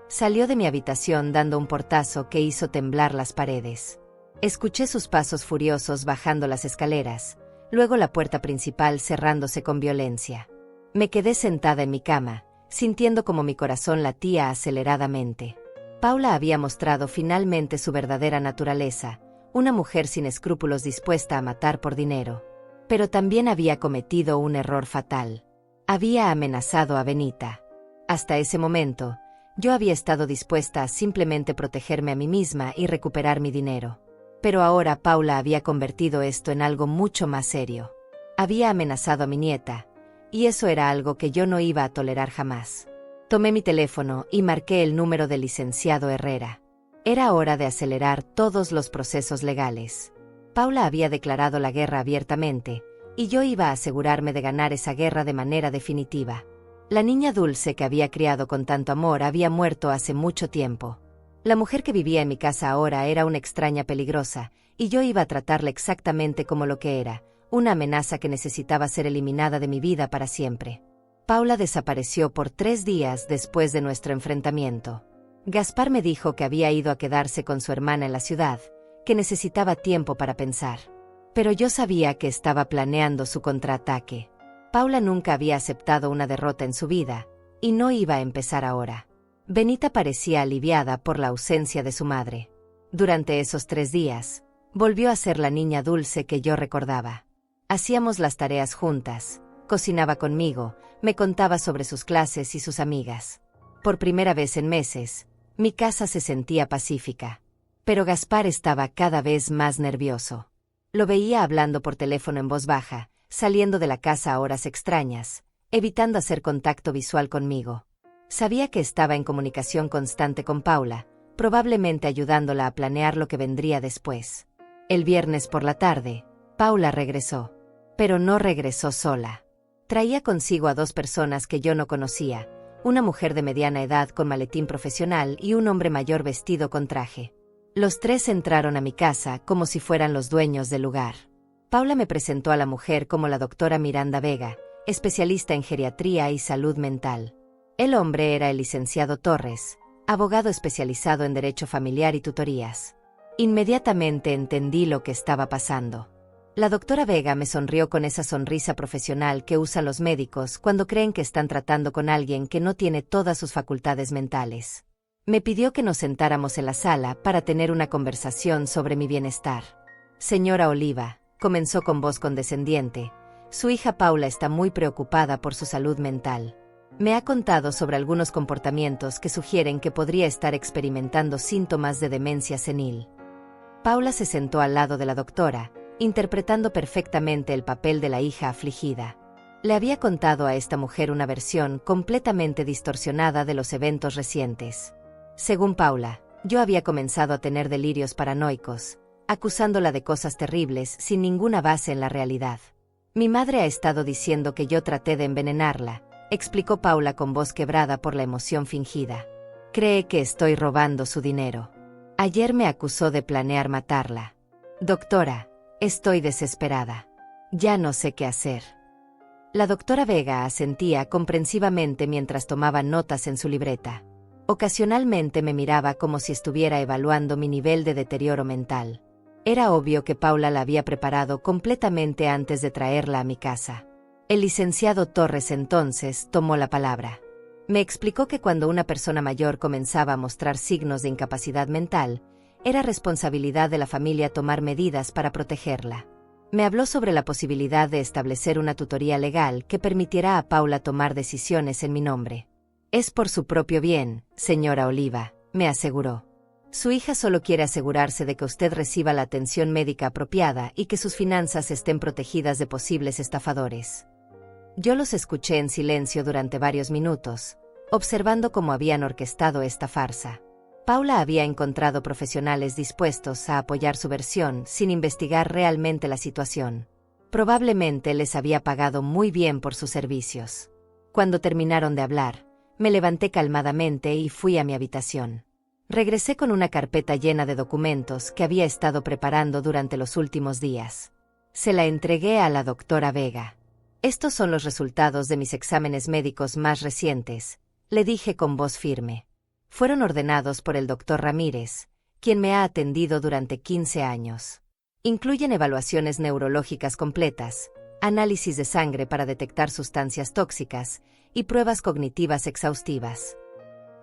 Salió de mi habitación dando un portazo que hizo temblar las paredes. Escuché sus pasos furiosos bajando las escaleras, luego la puerta principal cerrándose con violencia. Me quedé sentada en mi cama, sintiendo como mi corazón latía aceleradamente. Paula había mostrado finalmente su verdadera naturaleza, una mujer sin escrúpulos dispuesta a matar por dinero. Pero también había cometido un error fatal. Había amenazado a Benita. Hasta ese momento, yo había estado dispuesta a simplemente protegerme a mí misma y recuperar mi dinero. Pero ahora Paula había convertido esto en algo mucho más serio. Había amenazado a mi nieta, y eso era algo que yo no iba a tolerar jamás. Tomé mi teléfono y marqué el número del licenciado Herrera. Era hora de acelerar todos los procesos legales. Paula había declarado la guerra abiertamente, y yo iba a asegurarme de ganar esa guerra de manera definitiva. La niña Dulce que había criado con tanto amor había muerto hace mucho tiempo. La mujer que vivía en mi casa ahora era una extraña peligrosa, y yo iba a tratarla exactamente como lo que era, una amenaza que necesitaba ser eliminada de mi vida para siempre. Paula desapareció por 3 días después de nuestro enfrentamiento. Gaspar me dijo que había ido a quedarse con su hermana en la ciudad, que necesitaba tiempo para pensar. Pero yo sabía que estaba planeando su contraataque. Paula nunca había aceptado una derrota en su vida, y no iba a empezar ahora. Benita parecía aliviada por la ausencia de su madre. Durante esos 3 días, volvió a ser la niña Dulce que yo recordaba. Hacíamos las tareas juntas, cocinaba conmigo, me contaba sobre sus clases y sus amigas. Por primera vez en meses, mi casa se sentía pacífica. Pero Gaspar estaba cada vez más nervioso. Lo veía hablando por teléfono en voz baja, saliendo de la casa a horas extrañas, evitando hacer contacto visual conmigo. Sabía que estaba en comunicación constante con Paula, probablemente ayudándola a planear lo que vendría después. El viernes por la tarde, Paula regresó. Pero no regresó sola. Traía consigo a 2 personas que yo no conocía, una mujer de mediana edad con maletín profesional y un hombre mayor vestido con traje. Los 3 entraron a mi casa como si fueran los dueños del lugar. Paula me presentó a la mujer como la doctora Miranda Vega, especialista en geriatría y salud mental. El hombre era el licenciado Torres, abogado especializado en derecho familiar y tutorías. Inmediatamente entendí lo que estaba pasando. La doctora Vega me sonrió con esa sonrisa profesional que usan los médicos cuando creen que están tratando con alguien que no tiene todas sus facultades mentales. Me pidió que nos sentáramos en la sala para tener una conversación sobre mi bienestar. Señora Oliva, comenzó con voz condescendiente, su hija Paula está muy preocupada por su salud mental. Me ha contado sobre algunos comportamientos que sugieren que podría estar experimentando síntomas de demencia senil. Paula se sentó al lado de la doctora, interpretando perfectamente el papel de la hija afligida. Le había contado a esta mujer una versión completamente distorsionada de los eventos recientes. Según Paula, yo había comenzado a tener delirios paranoicos, acusándola de cosas terribles sin ninguna base en la realidad. Mi madre ha estado diciendo que yo traté de envenenarla, explicó Paula con voz quebrada por la emoción fingida. Cree que estoy robando su dinero. Ayer me acusó de planear matarla. Doctora, estoy desesperada. Ya no sé qué hacer. La doctora Vega asentía comprensivamente mientras tomaba notas en su libreta. Ocasionalmente me miraba como si estuviera evaluando mi nivel de deterioro mental. Era obvio que Paula la había preparado completamente antes de traerla a mi casa. El licenciado Torres entonces tomó la palabra. Me explicó que cuando una persona mayor comenzaba a mostrar signos de incapacidad mental, era responsabilidad de la familia tomar medidas para protegerla. Me habló sobre la posibilidad de establecer una tutoría legal que permitiera a Paula tomar decisiones en mi nombre. Es por su propio bien, señora Oliva, me aseguró. Su hija solo quiere asegurarse de que usted reciba la atención médica apropiada y que sus finanzas estén protegidas de posibles estafadores. Yo los escuché en silencio durante varios minutos, observando cómo habían orquestado esta farsa. Paula había encontrado profesionales dispuestos a apoyar su versión sin investigar realmente la situación. Probablemente les había pagado muy bien por sus servicios. Cuando terminaron de hablar, me levanté calmadamente y fui a mi habitación. Regresé con una carpeta llena de documentos que había estado preparando durante los últimos días. Se la entregué a la doctora Vega. Estos son los resultados de mis exámenes médicos más recientes, le dije con voz firme. Fueron ordenados por el doctor Ramírez, quien me ha atendido durante 15 años. Incluyen evaluaciones neurológicas completas, análisis de sangre para detectar sustancias tóxicas y pruebas cognitivas exhaustivas.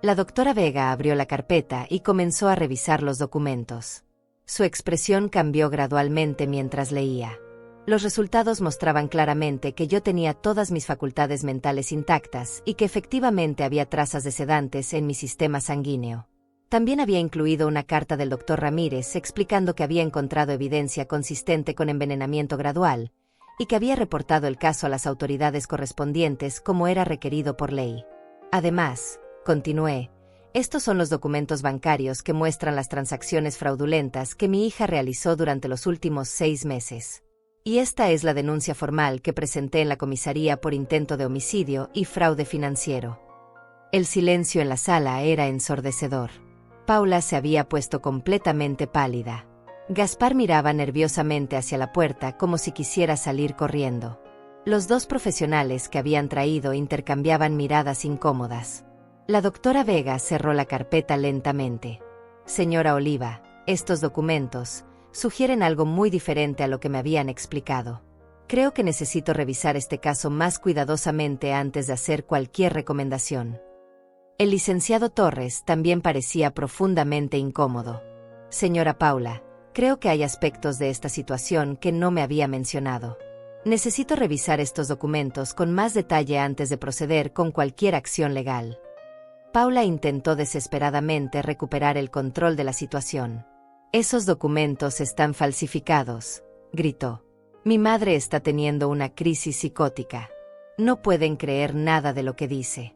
La doctora Vega abrió la carpeta y comenzó a revisar los documentos. Su expresión cambió gradualmente mientras leía. Los resultados mostraban claramente que yo tenía todas mis facultades mentales intactas y que efectivamente había trazas de sedantes en mi sistema sanguíneo. También había incluido una carta del doctor Ramírez explicando que había encontrado evidencia consistente con envenenamiento gradual y que había reportado el caso a las autoridades correspondientes como era requerido por ley. Además, continué, estos son los documentos bancarios que muestran las transacciones fraudulentas que mi hija realizó durante los últimos 6 meses. Y esta es la denuncia formal que presenté en la comisaría por intento de homicidio y fraude financiero. El silencio en la sala era ensordecedor. Paula se había puesto completamente pálida. Gaspar miraba nerviosamente hacia la puerta como si quisiera salir corriendo. Los dos profesionales que habían traído intercambiaban miradas incómodas. La doctora Vega cerró la carpeta lentamente. Señora Oliva, estos documentos sugieren algo muy diferente a lo que me habían explicado. Creo que necesito revisar este caso más cuidadosamente antes de hacer cualquier recomendación. El licenciado Torres también parecía profundamente incómodo. Señora Paula, creo que hay aspectos de esta situación que no me había mencionado. Necesito revisar estos documentos con más detalle antes de proceder con cualquier acción legal. Paula intentó desesperadamente recuperar el control de la situación. Esos documentos están falsificados, gritó. Mi madre está teniendo una crisis psicótica. No pueden creer nada de lo que dice.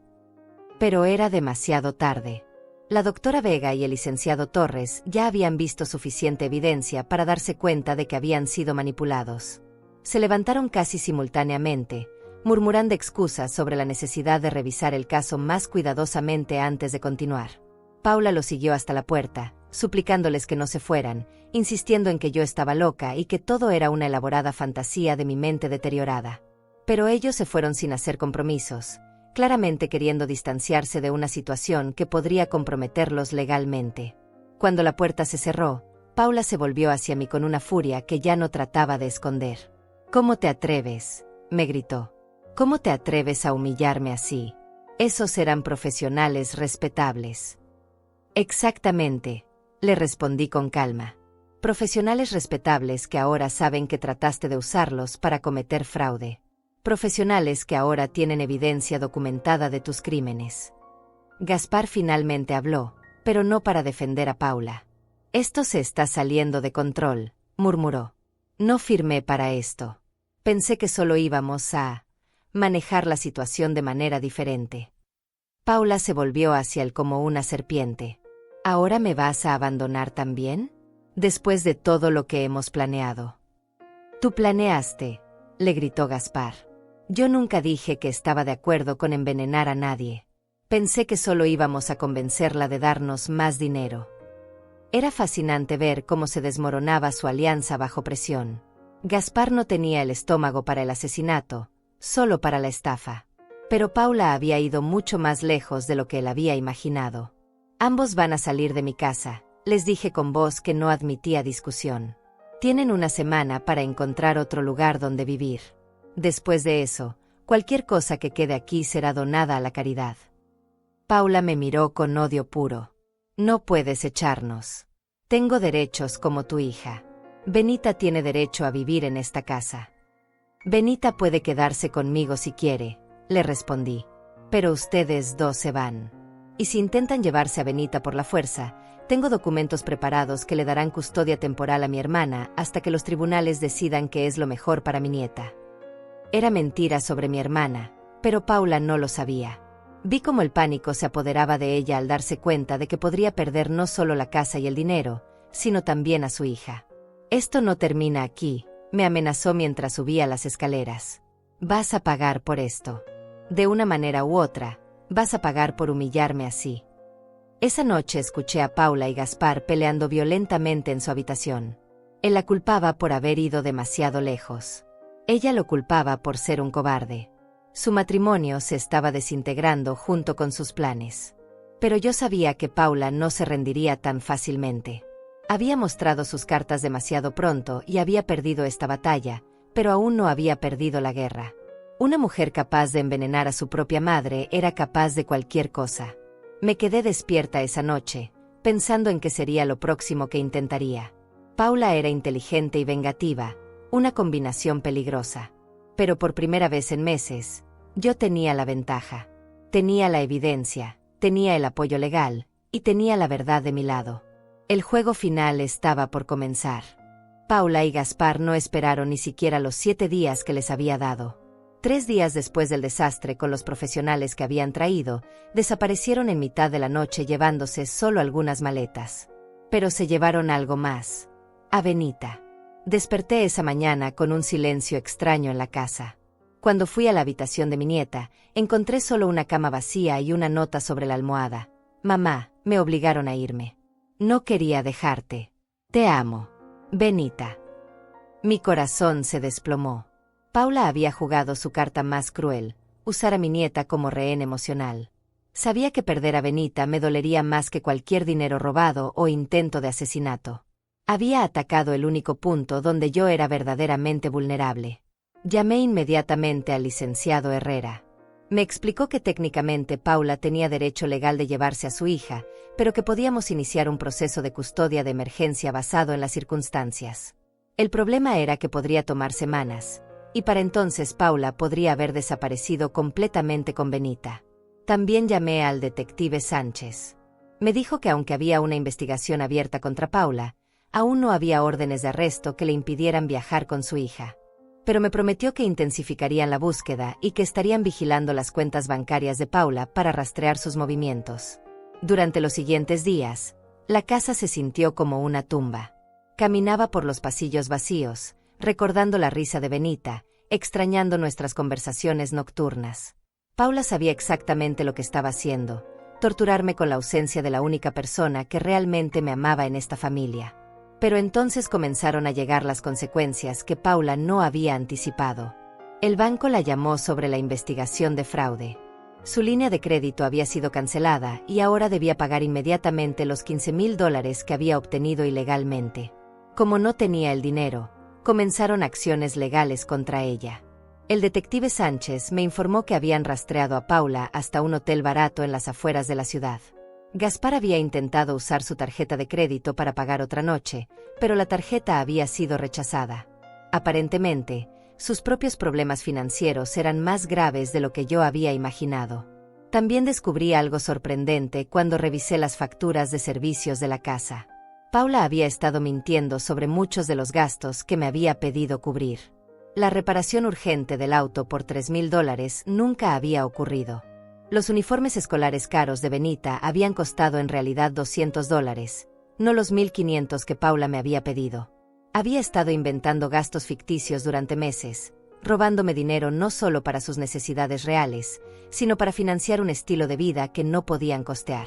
Pero era demasiado tarde. La doctora Vega y el licenciado Torres ya habían visto suficiente evidencia para darse cuenta de que habían sido manipulados. Se levantaron casi simultáneamente, murmurando excusas sobre la necesidad de revisar el caso más cuidadosamente antes de continuar. Paula lo siguió hasta la puerta, suplicándoles que no se fueran, insistiendo en que yo estaba loca y que todo era una elaborada fantasía de mi mente deteriorada. Pero ellos se fueron sin hacer compromisos, claramente queriendo distanciarse de una situación que podría comprometerlos legalmente. Cuando la puerta se cerró, Paula se volvió hacia mí con una furia que ya no trataba de esconder. «¿Cómo te atreves?», me gritó. «¿Cómo te atreves a humillarme así? Esos eran profesionales respetables». «Exactamente», le respondí con calma. «Profesionales respetables que ahora saben que trataste de usarlos para cometer fraude. Profesionales que ahora tienen evidencia documentada de tus crímenes». Gaspar finalmente habló, pero no para defender a Paula. «Esto se está saliendo de control», murmuró. «No firmé para esto. Pensé que solo íbamos a manejar la situación de manera diferente». Paula se volvió hacia él como una serpiente. «¿Ahora me vas a abandonar también? Después de todo lo que hemos planeado». «Tú planeaste», le gritó Gaspar. «Yo nunca dije que estaba de acuerdo con envenenar a nadie. Pensé que solo íbamos a convencerla de darnos más dinero». Era fascinante ver cómo se desmoronaba su alianza bajo presión. Gaspar no tenía el estómago para el asesinato, solo para la estafa. Pero Paula había ido mucho más lejos de lo que él había imaginado. «Ambos van a salir de mi casa», les dije con voz que no admitía discusión. «Tienen una semana para encontrar otro lugar donde vivir. Después de eso, cualquier cosa que quede aquí será donada a la caridad». Paula me miró con odio puro. «No puedes echarnos. Tengo derechos como tu hija. Benita tiene derecho a vivir en esta casa». «Benita puede quedarse conmigo si quiere», le respondí. «Pero ustedes dos se van. Y si intentan llevarse a Benita por la fuerza, tengo documentos preparados que le darán custodia temporal a mi hermana hasta que los tribunales decidan qué es lo mejor para mi nieta». Era mentira sobre mi hermana, pero Paula no lo sabía. Vi cómo el pánico se apoderaba de ella al darse cuenta de que podría perder no solo la casa y el dinero, sino también a su hija. «Esto no termina aquí», me amenazó mientras subía las escaleras. «Vas a pagar por esto. De una manera u otra, vas a pagar por humillarme así». Esa noche escuché a Paula y Gaspar peleando violentamente en su habitación. Él la culpaba por haber ido demasiado lejos. Ella lo culpaba por ser un cobarde. Su matrimonio se estaba desintegrando junto con sus planes. Pero yo sabía que Paula no se rendiría tan fácilmente. Había mostrado sus cartas demasiado pronto y había perdido esta batalla, pero aún no había perdido la guerra. Una mujer capaz de envenenar a su propia madre era capaz de cualquier cosa. Me quedé despierta esa noche, pensando en qué sería lo próximo que intentaría. Paula era inteligente y vengativa, una combinación peligrosa. Pero por primera vez en meses, yo tenía la ventaja. Tenía la evidencia, tenía el apoyo legal, y tenía la verdad de mi lado. El juego final estaba por comenzar. Paula y Gaspar no esperaron ni siquiera los 7 días que les había dado. 3 días después del desastre con los profesionales que habían traído, desaparecieron en mitad de la noche llevándose solo algunas maletas. Pero se llevaron algo más. A Benita. Desperté esa mañana con un silencio extraño en la casa. Cuando fui a la habitación de mi nieta, encontré solo una cama vacía y una nota sobre la almohada. Mamá, me obligaron a irme. No quería dejarte. Te amo. Benita. Mi corazón se desplomó. Paula había jugado su carta más cruel, usar a mi nieta como rehén emocional. Sabía que perder a Benita me dolería más que cualquier dinero robado o intento de asesinato. Había atacado el único punto donde yo era verdaderamente vulnerable. Llamé inmediatamente al licenciado Herrera. Me explicó que técnicamente Paula tenía derecho legal de llevarse a su hija, pero que podíamos iniciar un proceso de custodia de emergencia basado en las circunstancias. El problema era que podría tomar semanas, y para entonces Paula podría haber desaparecido completamente con Benita. También llamé al detective Sánchez. Me dijo que aunque había una investigación abierta contra Paula, aún no había órdenes de arresto que le impidieran viajar con su hija. Pero me prometió que intensificarían la búsqueda y que estarían vigilando las cuentas bancarias de Paula para rastrear sus movimientos. Durante los siguientes días, la casa se sintió como una tumba. Caminaba por los pasillos vacíos, recordando la risa de Benita, extrañando nuestras conversaciones nocturnas. Paula sabía exactamente lo que estaba haciendo, torturarme con la ausencia de la única persona que realmente me amaba en esta familia. Pero entonces comenzaron a llegar las consecuencias que Paula no había anticipado. El banco la llamó sobre la investigación de fraude. Su línea de crédito había sido cancelada y ahora debía pagar inmediatamente los $15,000 que había obtenido ilegalmente. Como no tenía el dinero, comenzaron acciones legales contra ella. El detective Sánchez me informó que habían rastreado a Paula hasta un hotel barato en las afueras de la ciudad. Gaspar había intentado usar su tarjeta de crédito para pagar otra noche, pero la tarjeta había sido rechazada. Aparentemente, sus propios problemas financieros eran más graves de lo que yo había imaginado. También descubrí algo sorprendente cuando revisé las facturas de servicios de la casa. Paula había estado mintiendo sobre muchos de los gastos que me había pedido cubrir. La reparación urgente del auto por $3,000 nunca había ocurrido. Los uniformes escolares caros de Benita habían costado en realidad $200, no los 1,500 que Paula me había pedido. Había estado inventando gastos ficticios durante meses, robándome dinero no solo para sus necesidades reales, sino para financiar un estilo de vida que no podían costear.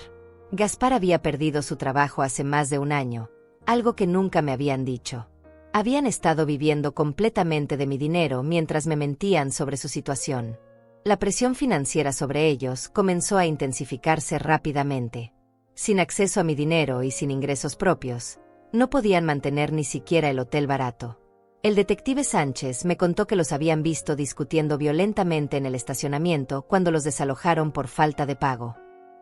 Gaspar había perdido su trabajo hace más de un año, algo que nunca me habían dicho. Habían estado viviendo completamente de mi dinero mientras me mentían sobre su situación. La presión financiera sobre ellos comenzó a intensificarse rápidamente. Sin acceso a mi dinero y sin ingresos propios, no podían mantener ni siquiera el hotel barato. El detective Sánchez me contó que los habían visto discutiendo violentamente en el estacionamiento cuando los desalojaron por falta de pago.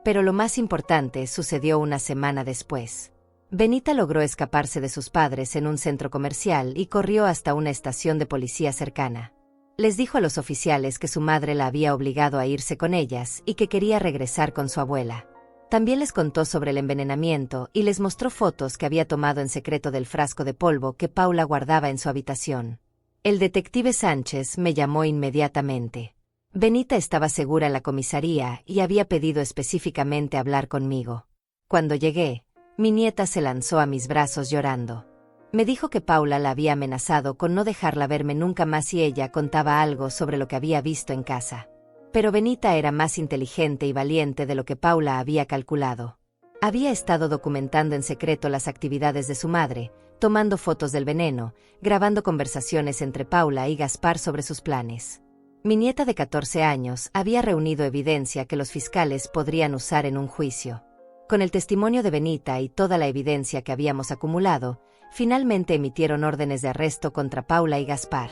Pero lo más importante sucedió una semana después. Benita logró escaparse de sus padres en un centro comercial y corrió hasta una estación de policía cercana. Les dijo a los oficiales que su madre la había obligado a irse con ellas y que quería regresar con su abuela. También les contó sobre el envenenamiento y les mostró fotos que había tomado en secreto del frasco de polvo que Paula guardaba en su habitación. El detective Sánchez me llamó inmediatamente. Benita estaba segura en la comisaría y había pedido específicamente hablar conmigo. Cuando llegué, mi nieta se lanzó a mis brazos llorando. Me dijo que Paula la había amenazado con no dejarla verme nunca más si ella contaba algo sobre lo que había visto en casa. Pero Benita era más inteligente y valiente de lo que Paula había calculado. Había estado documentando en secreto las actividades de su madre, tomando fotos del veneno, grabando conversaciones entre Paula y Gaspar sobre sus planes. Mi nieta de 14 años había reunido evidencia que los fiscales podrían usar en un juicio. Con el testimonio de Benita y toda la evidencia que habíamos acumulado, finalmente emitieron órdenes de arresto contra Paula y Gaspar.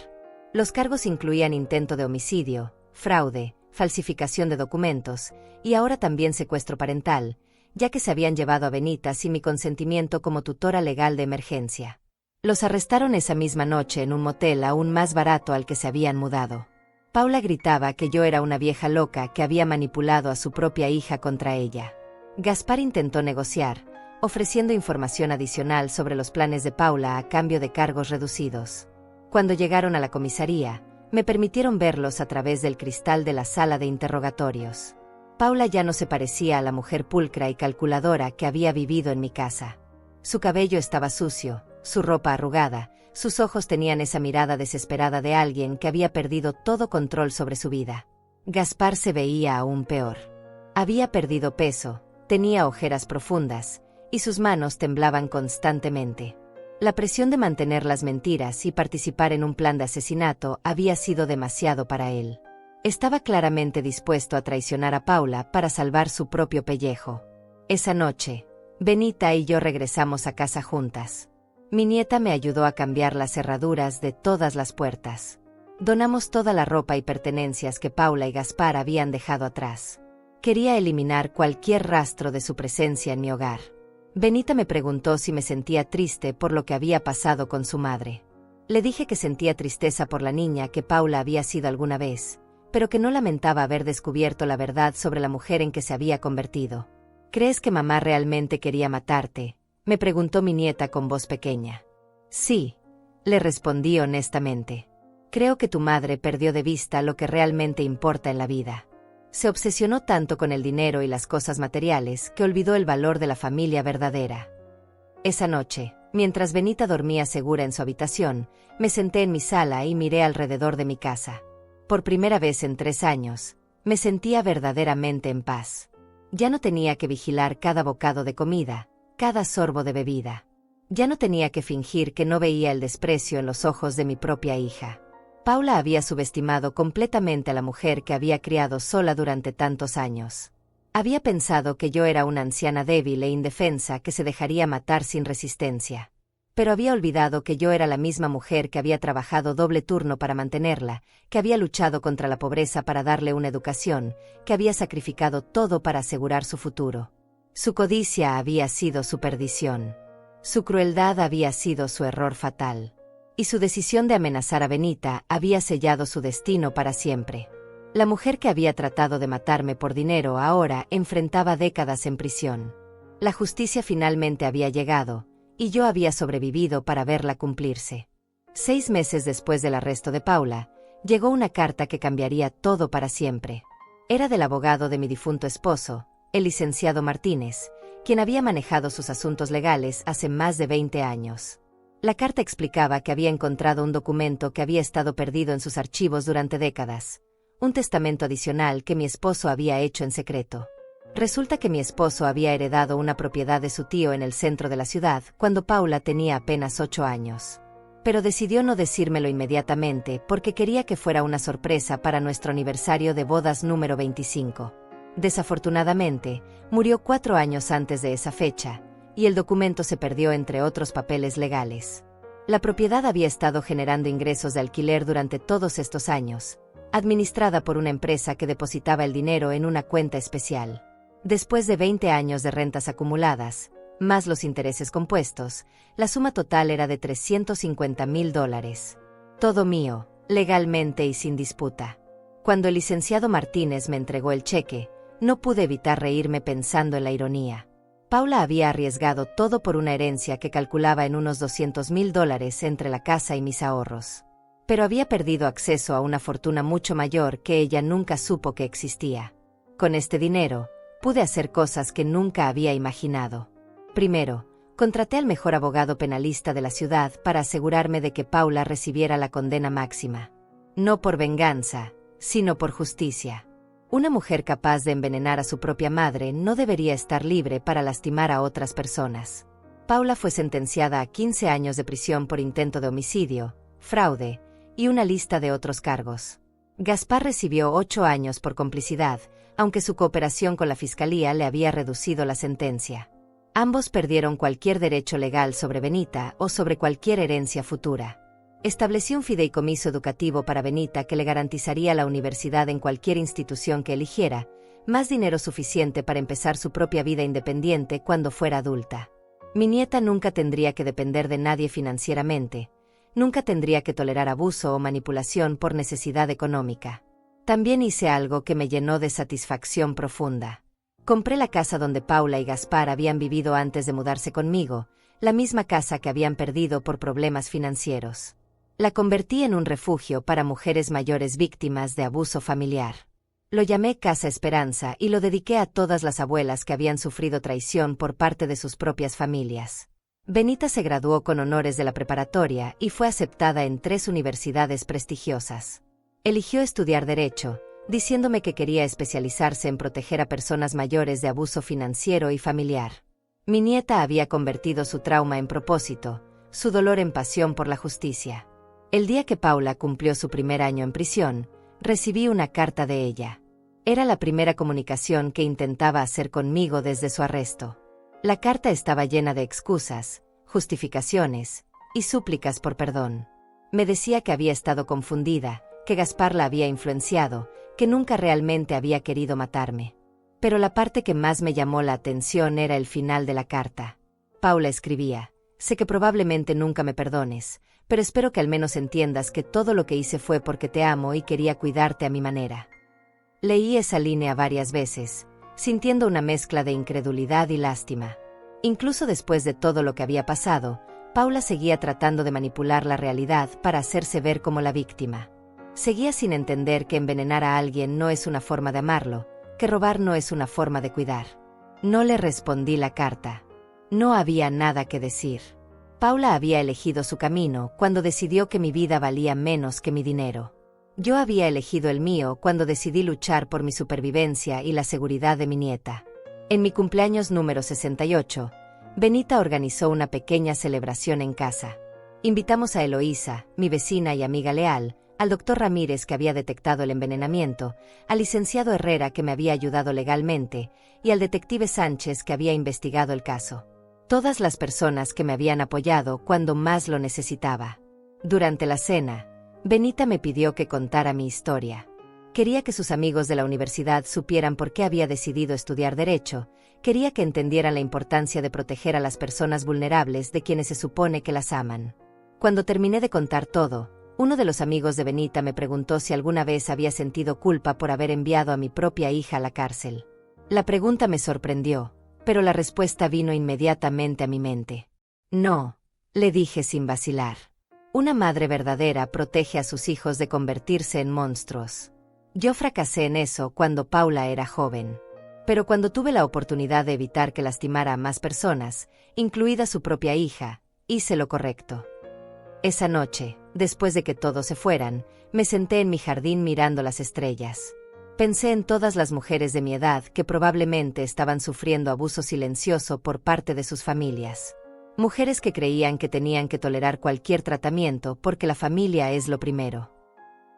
Los cargos incluían intento de homicidio, fraude, falsificación de documentos y ahora también secuestro parental, ya que se habían llevado a Benita sin mi consentimiento como tutora legal de emergencia. Los arrestaron esa misma noche en un motel aún más barato al que se habían mudado. Paula gritaba que yo era una vieja loca que había manipulado a su propia hija contra ella. Gaspar intentó negociar, ofreciendo información adicional sobre los planes de Paula a cambio de cargos reducidos. Cuando llegaron a la comisaría, me permitieron verlos a través del cristal de la sala de interrogatorios. Paula ya no se parecía a la mujer pulcra y calculadora que había vivido en mi casa. Su cabello estaba sucio, su ropa arrugada, Sus ojos tenían esa mirada desesperada de alguien que había perdido todo control sobre su vida. Gaspar se veía aún peor. Había perdido peso, tenía ojeras profundas, y sus manos temblaban constantemente. La presión de mantener las mentiras y participar en un plan de asesinato había sido demasiado para él. Estaba claramente dispuesto a traicionar a Paula para salvar su propio pellejo. Esa noche, Benita y yo regresamos a casa juntas. Mi nieta me ayudó a cambiar las cerraduras de todas las puertas. Donamos toda la ropa y pertenencias que Paula y Gaspar habían dejado atrás. Quería eliminar cualquier rastro de su presencia en mi hogar. Benita me preguntó si me sentía triste por lo que había pasado con su madre. Le dije que sentía tristeza por la niña que Paula había sido alguna vez, pero que no lamentaba haber descubierto la verdad sobre la mujer en que se había convertido. ¿Crees que mamá realmente quería matarte?, me preguntó mi nieta con voz pequeña. Sí, le respondí honestamente. Creo que tu madre perdió de vista lo que realmente importa en la vida. Se obsesionó tanto con el dinero y las cosas materiales que olvidó el valor de la familia verdadera. Esa noche, mientras Benita dormía segura en su habitación, me senté en mi sala y miré alrededor de mi casa. Por primera vez en 3 años, me sentía verdaderamente en paz. Ya no tenía que vigilar cada bocado de comida, cada sorbo de bebida. Ya no tenía que fingir que no veía el desprecio en los ojos de mi propia hija. Paula había subestimado completamente a la mujer que había criado sola durante tantos años. Había pensado que yo era una anciana débil e indefensa que se dejaría matar sin resistencia. Pero había olvidado que yo era la misma mujer que había trabajado doble turno para mantenerla, que había luchado contra la pobreza para darle una educación, que había sacrificado todo para asegurar su futuro. Su codicia había sido su perdición. Su crueldad había sido su error fatal. Y su decisión de amenazar a Benita había sellado su destino para siempre. La mujer que había tratado de matarme por dinero ahora enfrentaba décadas en prisión. La justicia finalmente había llegado, y yo había sobrevivido para verla cumplirse. 6 meses después del arresto de Paula, llegó una carta que cambiaría todo para siempre. Era del abogado de mi difunto esposo, el licenciado Martínez, quien había manejado sus asuntos legales hace más de 20 años. La carta explicaba que había encontrado un documento que había estado perdido en sus archivos durante décadas, un testamento adicional que mi esposo había hecho en secreto. Resulta que mi esposo había heredado una propiedad de su tío en el centro de la ciudad cuando Paula tenía apenas 8 años. Pero decidió no decírmelo inmediatamente porque quería que fuera una sorpresa para nuestro aniversario de bodas número 25. Desafortunadamente, murió 4 años antes de esa fecha, y el documento se perdió entre otros papeles legales. La propiedad había estado generando ingresos de alquiler durante todos estos años, administrada por una empresa que depositaba el dinero en una cuenta especial. Después de 20 años de rentas acumuladas, más los intereses compuestos, la suma total era de $350,000. Todo mío, legalmente y sin disputa. Cuando el licenciado Martínez me entregó el cheque, no pude evitar reírme pensando en la ironía. Paula había arriesgado todo por una herencia que calculaba en unos $200,000 entre la casa y mis ahorros. Pero había perdido acceso a una fortuna mucho mayor que ella nunca supo que existía. Con este dinero, pude hacer cosas que nunca había imaginado. Primero, contraté al mejor abogado penalista de la ciudad para asegurarme de que Paula recibiera la condena máxima. No por venganza, sino por justicia. Una mujer capaz de envenenar a su propia madre no debería estar libre para lastimar a otras personas. Paula fue sentenciada a 15 años de prisión por intento de homicidio, fraude y una lista de otros cargos. Gaspar recibió 8 años por complicidad, aunque su cooperación con la fiscalía le había reducido la sentencia. Ambos perdieron cualquier derecho legal sobre Benita o sobre cualquier herencia futura. Establecí un fideicomiso educativo para Benita que le garantizaría la universidad en cualquier institución que eligiera, más dinero suficiente para empezar su propia vida independiente cuando fuera adulta. Mi nieta nunca tendría que depender de nadie financieramente, nunca tendría que tolerar abuso o manipulación por necesidad económica. También hice algo que me llenó de satisfacción profunda. Compré la casa donde Paula y Gaspar habían vivido antes de mudarse conmigo, la misma casa que habían perdido por problemas financieros. La convertí en un refugio para mujeres mayores víctimas de abuso familiar. Lo llamé Casa Esperanza y lo dediqué a todas las abuelas que habían sufrido traición por parte de sus propias familias. Benita se graduó con honores de la preparatoria y fue aceptada en 3 universidades prestigiosas. Eligió estudiar Derecho, diciéndome que quería especializarse en proteger a personas mayores de abuso financiero y familiar. Mi nieta había convertido su trauma en propósito, su dolor en pasión por la justicia. El día que Paula cumplió su primer año en prisión, recibí una carta de ella. Era la primera comunicación que intentaba hacer conmigo desde su arresto. La carta estaba llena de excusas, justificaciones y súplicas por perdón. Me decía que había estado confundida, que Gaspar la había influenciado, que nunca realmente había querido matarme. Pero la parte que más me llamó la atención era el final de la carta. Paula escribía: sé que probablemente nunca me perdones, pero espero que al menos entiendas que todo lo que hice fue porque te amo y quería cuidarte a mi manera. Leí esa línea varias veces, sintiendo una mezcla de incredulidad y lástima. Incluso después de todo lo que había pasado, Paula seguía tratando de manipular la realidad para hacerse ver como la víctima. Seguía sin entender que envenenar a alguien no es una forma de amarlo, que robar no es una forma de cuidar. No le respondí la carta. No había nada que decir. Paula había elegido su camino cuando decidió que mi vida valía menos que mi dinero. Yo había elegido el mío cuando decidí luchar por mi supervivencia y la seguridad de mi nieta. En mi cumpleaños número 68, Benita organizó una pequeña celebración en casa. Invitamos a Eloísa, mi vecina y amiga leal, al doctor Ramírez que había detectado el envenenamiento, al licenciado Herrera que me había ayudado legalmente, y al detective Sánchez que había investigado el caso. Todas las personas que me habían apoyado cuando más lo necesitaba. Durante la cena, Benita me pidió que contara mi historia. Quería que sus amigos de la universidad supieran por qué había decidido estudiar Derecho, quería que entendieran la importancia de proteger a las personas vulnerables de quienes se supone que las aman. Cuando terminé de contar todo, uno de los amigos de Benita me preguntó si alguna vez había sentido culpa por haber enviado a mi propia hija a la cárcel. La pregunta me sorprendió, pero la respuesta vino inmediatamente a mi mente. No, le dije sin vacilar. Una madre verdadera protege a sus hijos de convertirse en monstruos. Yo fracasé en eso cuando Paula era joven. Pero cuando tuve la oportunidad de evitar que lastimara a más personas, incluida su propia hija, hice lo correcto. Esa noche, después de que todos se fueran, me senté en mi jardín mirando las estrellas. Pensé en todas las mujeres de mi edad que probablemente estaban sufriendo abuso silencioso por parte de sus familias. Mujeres que creían que tenían que tolerar cualquier tratamiento porque la familia es lo primero.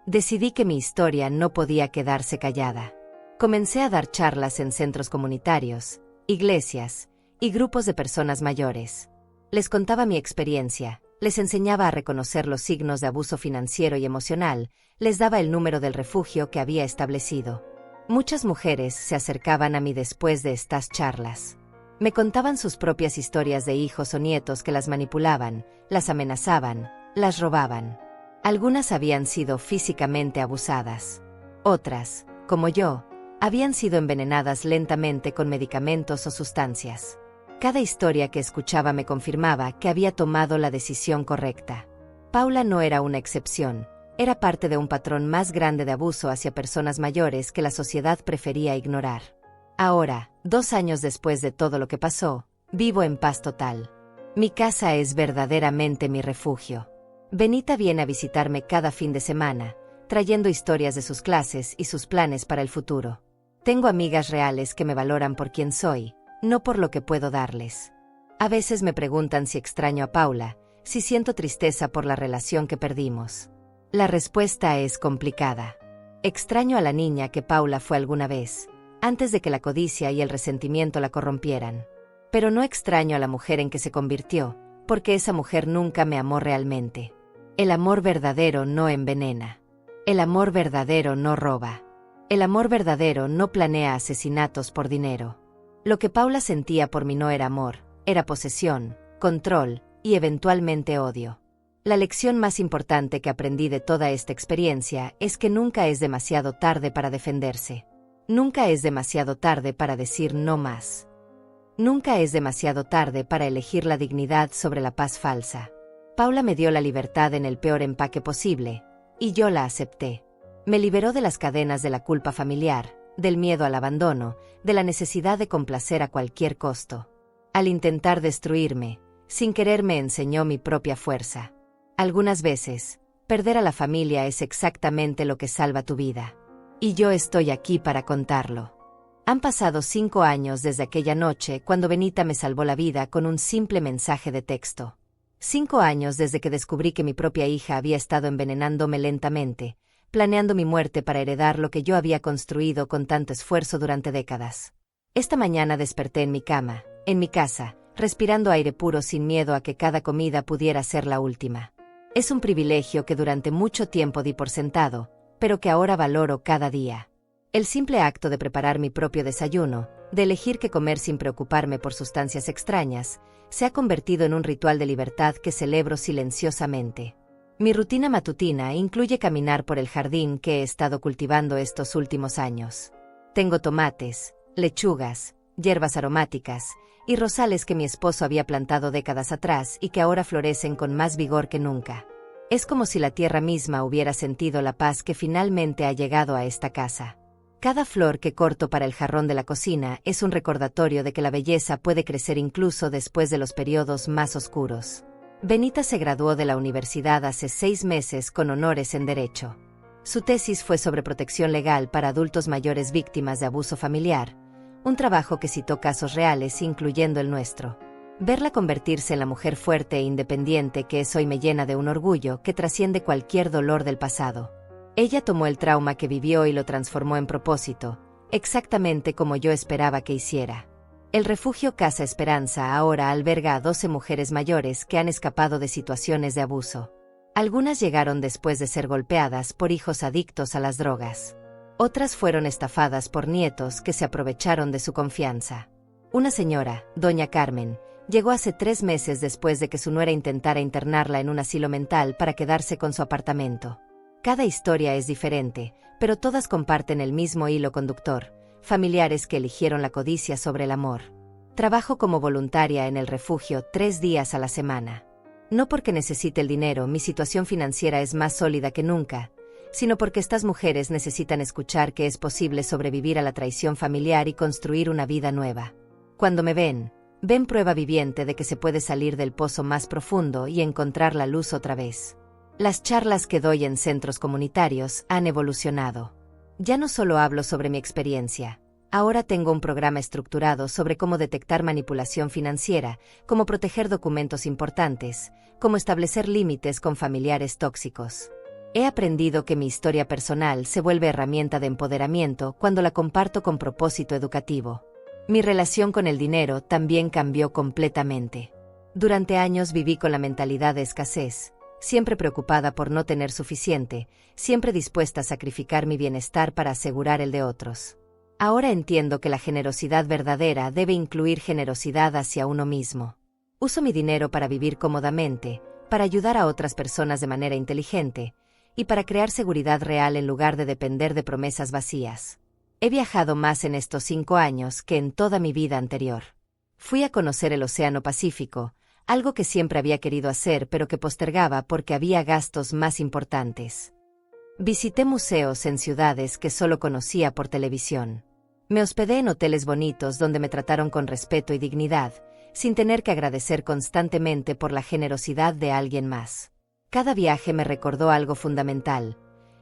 Decidí que mi historia no podía quedarse callada. Comencé a dar charlas en centros comunitarios, iglesias y grupos de personas mayores. Les contaba mi experiencia, les enseñaba a reconocer los signos de abuso financiero y emocional, les daba el número del refugio que había establecido. Muchas mujeres se acercaban a mí después de estas charlas. Me contaban sus propias historias de hijos o nietos que las manipulaban, las amenazaban, las robaban. Algunas habían sido físicamente abusadas. Otras, como yo, habían sido envenenadas lentamente con medicamentos o sustancias. Cada historia que escuchaba me confirmaba que había tomado la decisión correcta. Paula no era una excepción, era parte de un patrón más grande de abuso hacia personas mayores que la sociedad prefería ignorar. Ahora, 2 años después de todo lo que pasó, vivo en paz total. Mi casa es verdaderamente mi refugio. Benita viene a visitarme cada fin de semana, trayendo historias de sus clases y sus planes para el futuro. Tengo amigas reales que me valoran por quien soy, no por lo que puedo darles. A veces me preguntan si extraño a Paula, si siento tristeza por la relación que perdimos. La respuesta es complicada. Extraño a la niña que Paula fue alguna vez, antes de que la codicia y el resentimiento la corrompieran. Pero no extraño a la mujer en que se convirtió, porque esa mujer nunca me amó realmente. El amor verdadero no envenena. El amor verdadero no roba. El amor verdadero no planea asesinatos por dinero. Lo que Paula sentía por mí no era amor, era posesión, control y eventualmente odio. La lección más importante que aprendí de toda esta experiencia es que nunca es demasiado tarde para defenderse. Nunca es demasiado tarde para decir no más. Nunca es demasiado tarde para elegir la dignidad sobre la paz falsa. Paula me dio la libertad en el peor empaque posible, y yo la acepté. Me liberó de las cadenas de la culpa familiar, del miedo al abandono, de la necesidad de complacer a cualquier costo. Al intentar destruirme, Sin querer me enseñó mi propia fuerza. Algunas veces, perder a la familia es exactamente lo que salva tu vida. Y yo estoy aquí para contarlo. Han pasado 5 años desde aquella noche cuando Benita me salvó la vida con un simple mensaje de texto. 5 años desde que descubrí que mi propia hija había estado envenenándome lentamente, planeando mi muerte para heredar lo que yo había construido con tanto esfuerzo durante décadas. Esta mañana desperté en mi cama, en mi casa, respirando aire puro sin miedo a que cada comida pudiera ser la última. Es un privilegio que durante mucho tiempo di por sentado, pero que ahora valoro cada día. El simple acto de preparar mi propio desayuno, de elegir qué comer sin preocuparme por sustancias extrañas, se ha convertido en un ritual de libertad que celebro silenciosamente. Mi rutina matutina incluye caminar por el jardín que he estado cultivando estos últimos años. Tengo tomates, lechugas, hierbas aromáticas y rosales que mi esposo había plantado décadas atrás y que ahora florecen con más vigor que nunca. Es como si la tierra misma hubiera sentido la paz que finalmente ha llegado a esta casa. Cada flor que corto para el jarrón de la cocina es un recordatorio de que la belleza puede crecer incluso después de los periodos más oscuros. Benita se graduó de la universidad hace 6 meses con honores en Derecho. Su tesis fue sobre protección legal para adultos mayores víctimas de abuso familiar, un trabajo que citó casos reales incluyendo el nuestro. Verla convertirse en la mujer fuerte e independiente que es hoy me llena de un orgullo que trasciende cualquier dolor del pasado. Ella tomó el trauma que vivió y lo transformó en propósito, exactamente como yo esperaba que hiciera. El refugio Casa Esperanza ahora alberga a 12 mujeres mayores que han escapado de situaciones de abuso. Algunas llegaron después de ser golpeadas por hijos adictos a las drogas. Otras fueron estafadas por nietos que se aprovecharon de su confianza. Una señora, doña Carmen, llegó hace 3 meses después de que su nuera intentara internarla en un asilo mental para quedarse con su apartamento. Cada historia es diferente, pero todas comparten el mismo hilo conductor: familiares que eligieron la codicia sobre el amor. Trabajo como voluntaria en el refugio 3 días a la semana. No porque necesite el dinero, mi situación financiera es más sólida que nunca, sino porque estas mujeres necesitan escuchar que es posible sobrevivir a la traición familiar y construir una vida nueva. Cuando me ven prueba viviente de que se puede salir del pozo más profundo y encontrar la luz otra vez. Las charlas que doy en centros comunitarios han evolucionado. Ya no solo hablo sobre mi experiencia. Ahora tengo un programa estructurado sobre cómo detectar manipulación financiera, cómo proteger documentos importantes, cómo establecer límites con familiares tóxicos. He aprendido que mi historia personal se vuelve herramienta de empoderamiento cuando la comparto con propósito educativo. Mi relación con el dinero también cambió completamente. Durante años viví con la mentalidad de escasez, siempre preocupada por no tener suficiente, siempre dispuesta a sacrificar mi bienestar para asegurar el de otros. Ahora entiendo que la generosidad verdadera debe incluir generosidad hacia uno mismo. Uso mi dinero para vivir cómodamente, para ayudar a otras personas de manera inteligente, y para crear seguridad real en lugar de depender de promesas vacías. He viajado más en estos 5 años que en toda mi vida anterior. Fui a conocer el Océano Pacífico, algo que siempre había querido hacer pero que postergaba porque había gastos más importantes. Visité museos en ciudades que solo conocía por televisión. Me hospedé en hoteles bonitos donde me trataron con respeto y dignidad, sin tener que agradecer constantemente por la generosidad de alguien más. Cada viaje me recordó algo fundamental: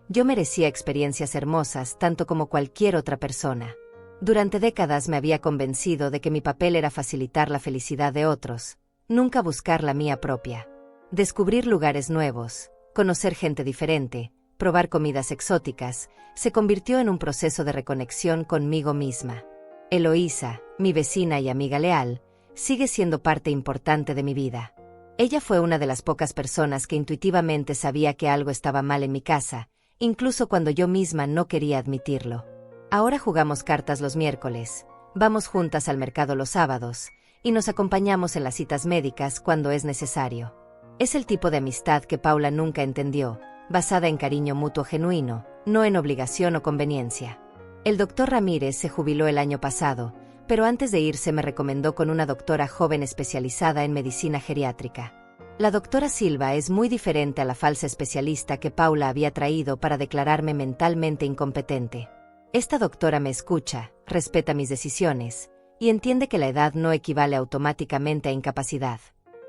yo merecía experiencias hermosas tanto como cualquier otra persona. Durante décadas me había convencido de que mi papel era facilitar la felicidad de otros, nunca buscar la mía propia. Descubrir lugares nuevos, conocer gente diferente, probar comidas exóticas, se convirtió en un proceso de reconexión conmigo misma. Eloísa, mi vecina y amiga leal, sigue siendo parte importante de mi vida. Ella fue una de las pocas personas que intuitivamente sabía que algo estaba mal en mi casa, incluso cuando yo misma no quería admitirlo. Ahora jugamos cartas los miércoles, vamos juntas al mercado los sábados, y nos acompañamos en las citas médicas cuando es necesario. Es el tipo de amistad que Paula nunca entendió, basada en cariño mutuo genuino, no en obligación o conveniencia. El doctor Ramírez se jubiló el año pasado, pero antes de irse me recomendó con una doctora joven especializada en medicina geriátrica. La doctora Silva es muy diferente a la falsa especialista que Paula había traído para declararme mentalmente incompetente. Esta doctora me escucha, respeta mis decisiones, y entiende que la edad no equivale automáticamente a incapacidad.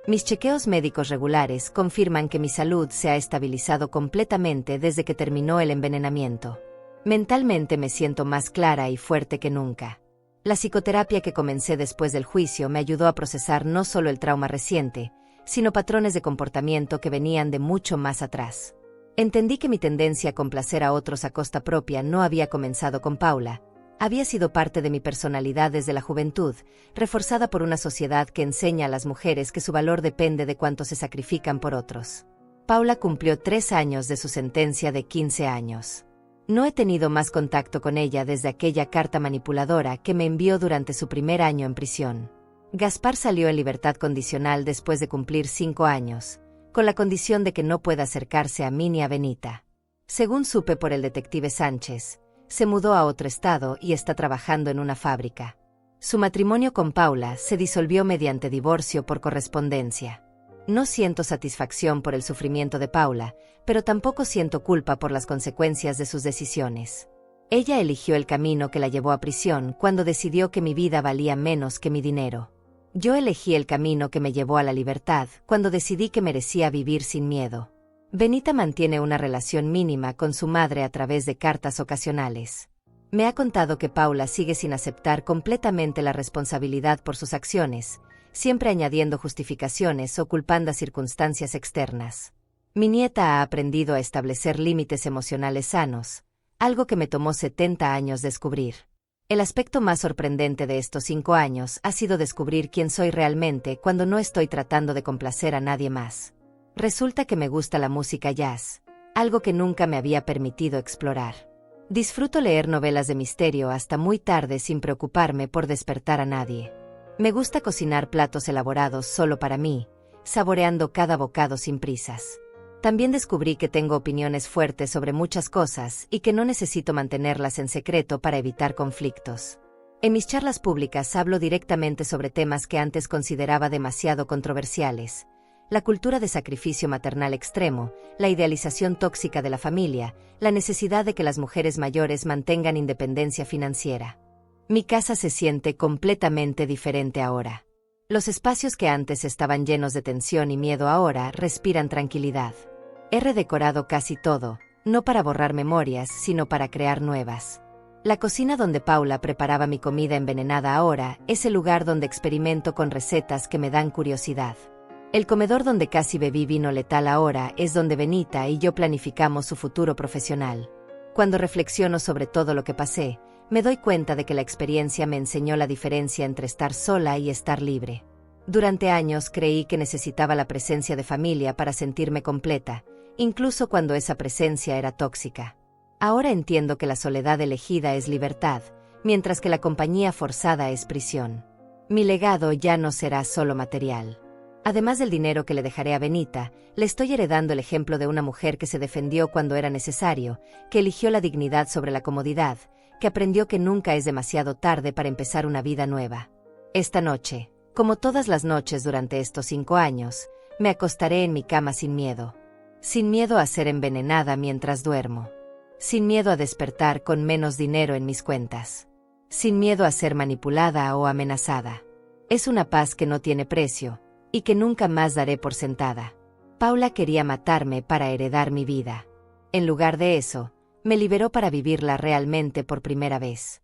Mis chequeos médicos regulares confirman que mi salud se ha estabilizado completamente desde que terminó el envenenamiento. Mentalmente me siento más clara y fuerte que nunca. La psicoterapia que comencé después del juicio me ayudó a procesar no solo el trauma reciente, sino patrones de comportamiento que venían de mucho más atrás. Entendí que mi tendencia a complacer a otros a costa propia no había comenzado con Paula. Había sido parte de mi personalidad desde la juventud, reforzada por una sociedad que enseña a las mujeres que su valor depende de cuánto se sacrifican por otros. Paula cumplió 3 años de su sentencia de 15 años. No he tenido más contacto con ella desde aquella carta manipuladora que me envió durante su primer año en prisión. Gaspar salió en libertad condicional después de cumplir 5 años, con la condición de que no pueda acercarse a mí ni a Benita. Según supe por el detective Sánchez, se mudó a otro estado y está trabajando en una fábrica. Su matrimonio con Paula se disolvió mediante divorcio por correspondencia. No siento satisfacción por el sufrimiento de Paula, pero tampoco siento culpa por las consecuencias de sus decisiones. Ella eligió el camino que la llevó a prisión cuando decidió que mi vida valía menos que mi dinero. Yo elegí el camino que me llevó a la libertad cuando decidí que merecía vivir sin miedo. Benita mantiene una relación mínima con su madre a través de cartas ocasionales. Me ha contado que Paula sigue sin aceptar completamente la responsabilidad por sus acciones, siempre añadiendo justificaciones o culpando a circunstancias externas. Mi nieta ha aprendido a establecer límites emocionales sanos, algo que me tomó 70 años descubrir. El aspecto más sorprendente de estos 5 años ha sido descubrir quién soy realmente cuando no estoy tratando de complacer a nadie más. Resulta que me gusta la música jazz, algo que nunca me había permitido explorar. Disfruto leer novelas de misterio hasta muy tarde sin preocuparme por despertar a nadie. Me gusta cocinar platos elaborados solo para mí, saboreando cada bocado sin prisas. También descubrí que tengo opiniones fuertes sobre muchas cosas y que no necesito mantenerlas en secreto para evitar conflictos. En mis charlas públicas hablo directamente sobre temas que antes consideraba demasiado controversiales: la cultura de sacrificio maternal extremo, la idealización tóxica de la familia, la necesidad de que las mujeres mayores mantengan independencia financiera. Mi casa se siente completamente diferente ahora. Los espacios que antes estaban llenos de tensión y miedo ahora respiran tranquilidad. He redecorado casi todo, no para borrar memorias, sino para crear nuevas. La cocina donde Paula preparaba mi comida envenenada ahora es el lugar donde experimento con recetas que me dan curiosidad. El comedor donde casi bebí vino letal ahora es donde Benita y yo planificamos su futuro profesional. Cuando reflexiono sobre todo lo que pasé, me doy cuenta de que la experiencia me enseñó la diferencia entre estar sola y estar libre. Durante años creí que necesitaba la presencia de familia para sentirme completa, incluso cuando esa presencia era tóxica. Ahora entiendo que la soledad elegida es libertad, mientras que la compañía forzada es prisión. Mi legado ya no será solo material. Además del dinero que le dejaré a Benita, le estoy heredando el ejemplo de una mujer que se defendió cuando era necesario, que eligió la dignidad sobre la comodidad, que aprendió que nunca es demasiado tarde para empezar una vida nueva. Esta noche, como todas las noches durante estos 5 años, me acostaré en mi cama sin miedo. Sin miedo a ser envenenada mientras duermo. Sin miedo a despertar con menos dinero en mis cuentas. Sin miedo a ser manipulada o amenazada. Es una paz que no tiene precio, y que nunca más daré por sentada. Paula quería matarme para heredar mi vida. En lugar de eso, me liberó para vivirla realmente por primera vez.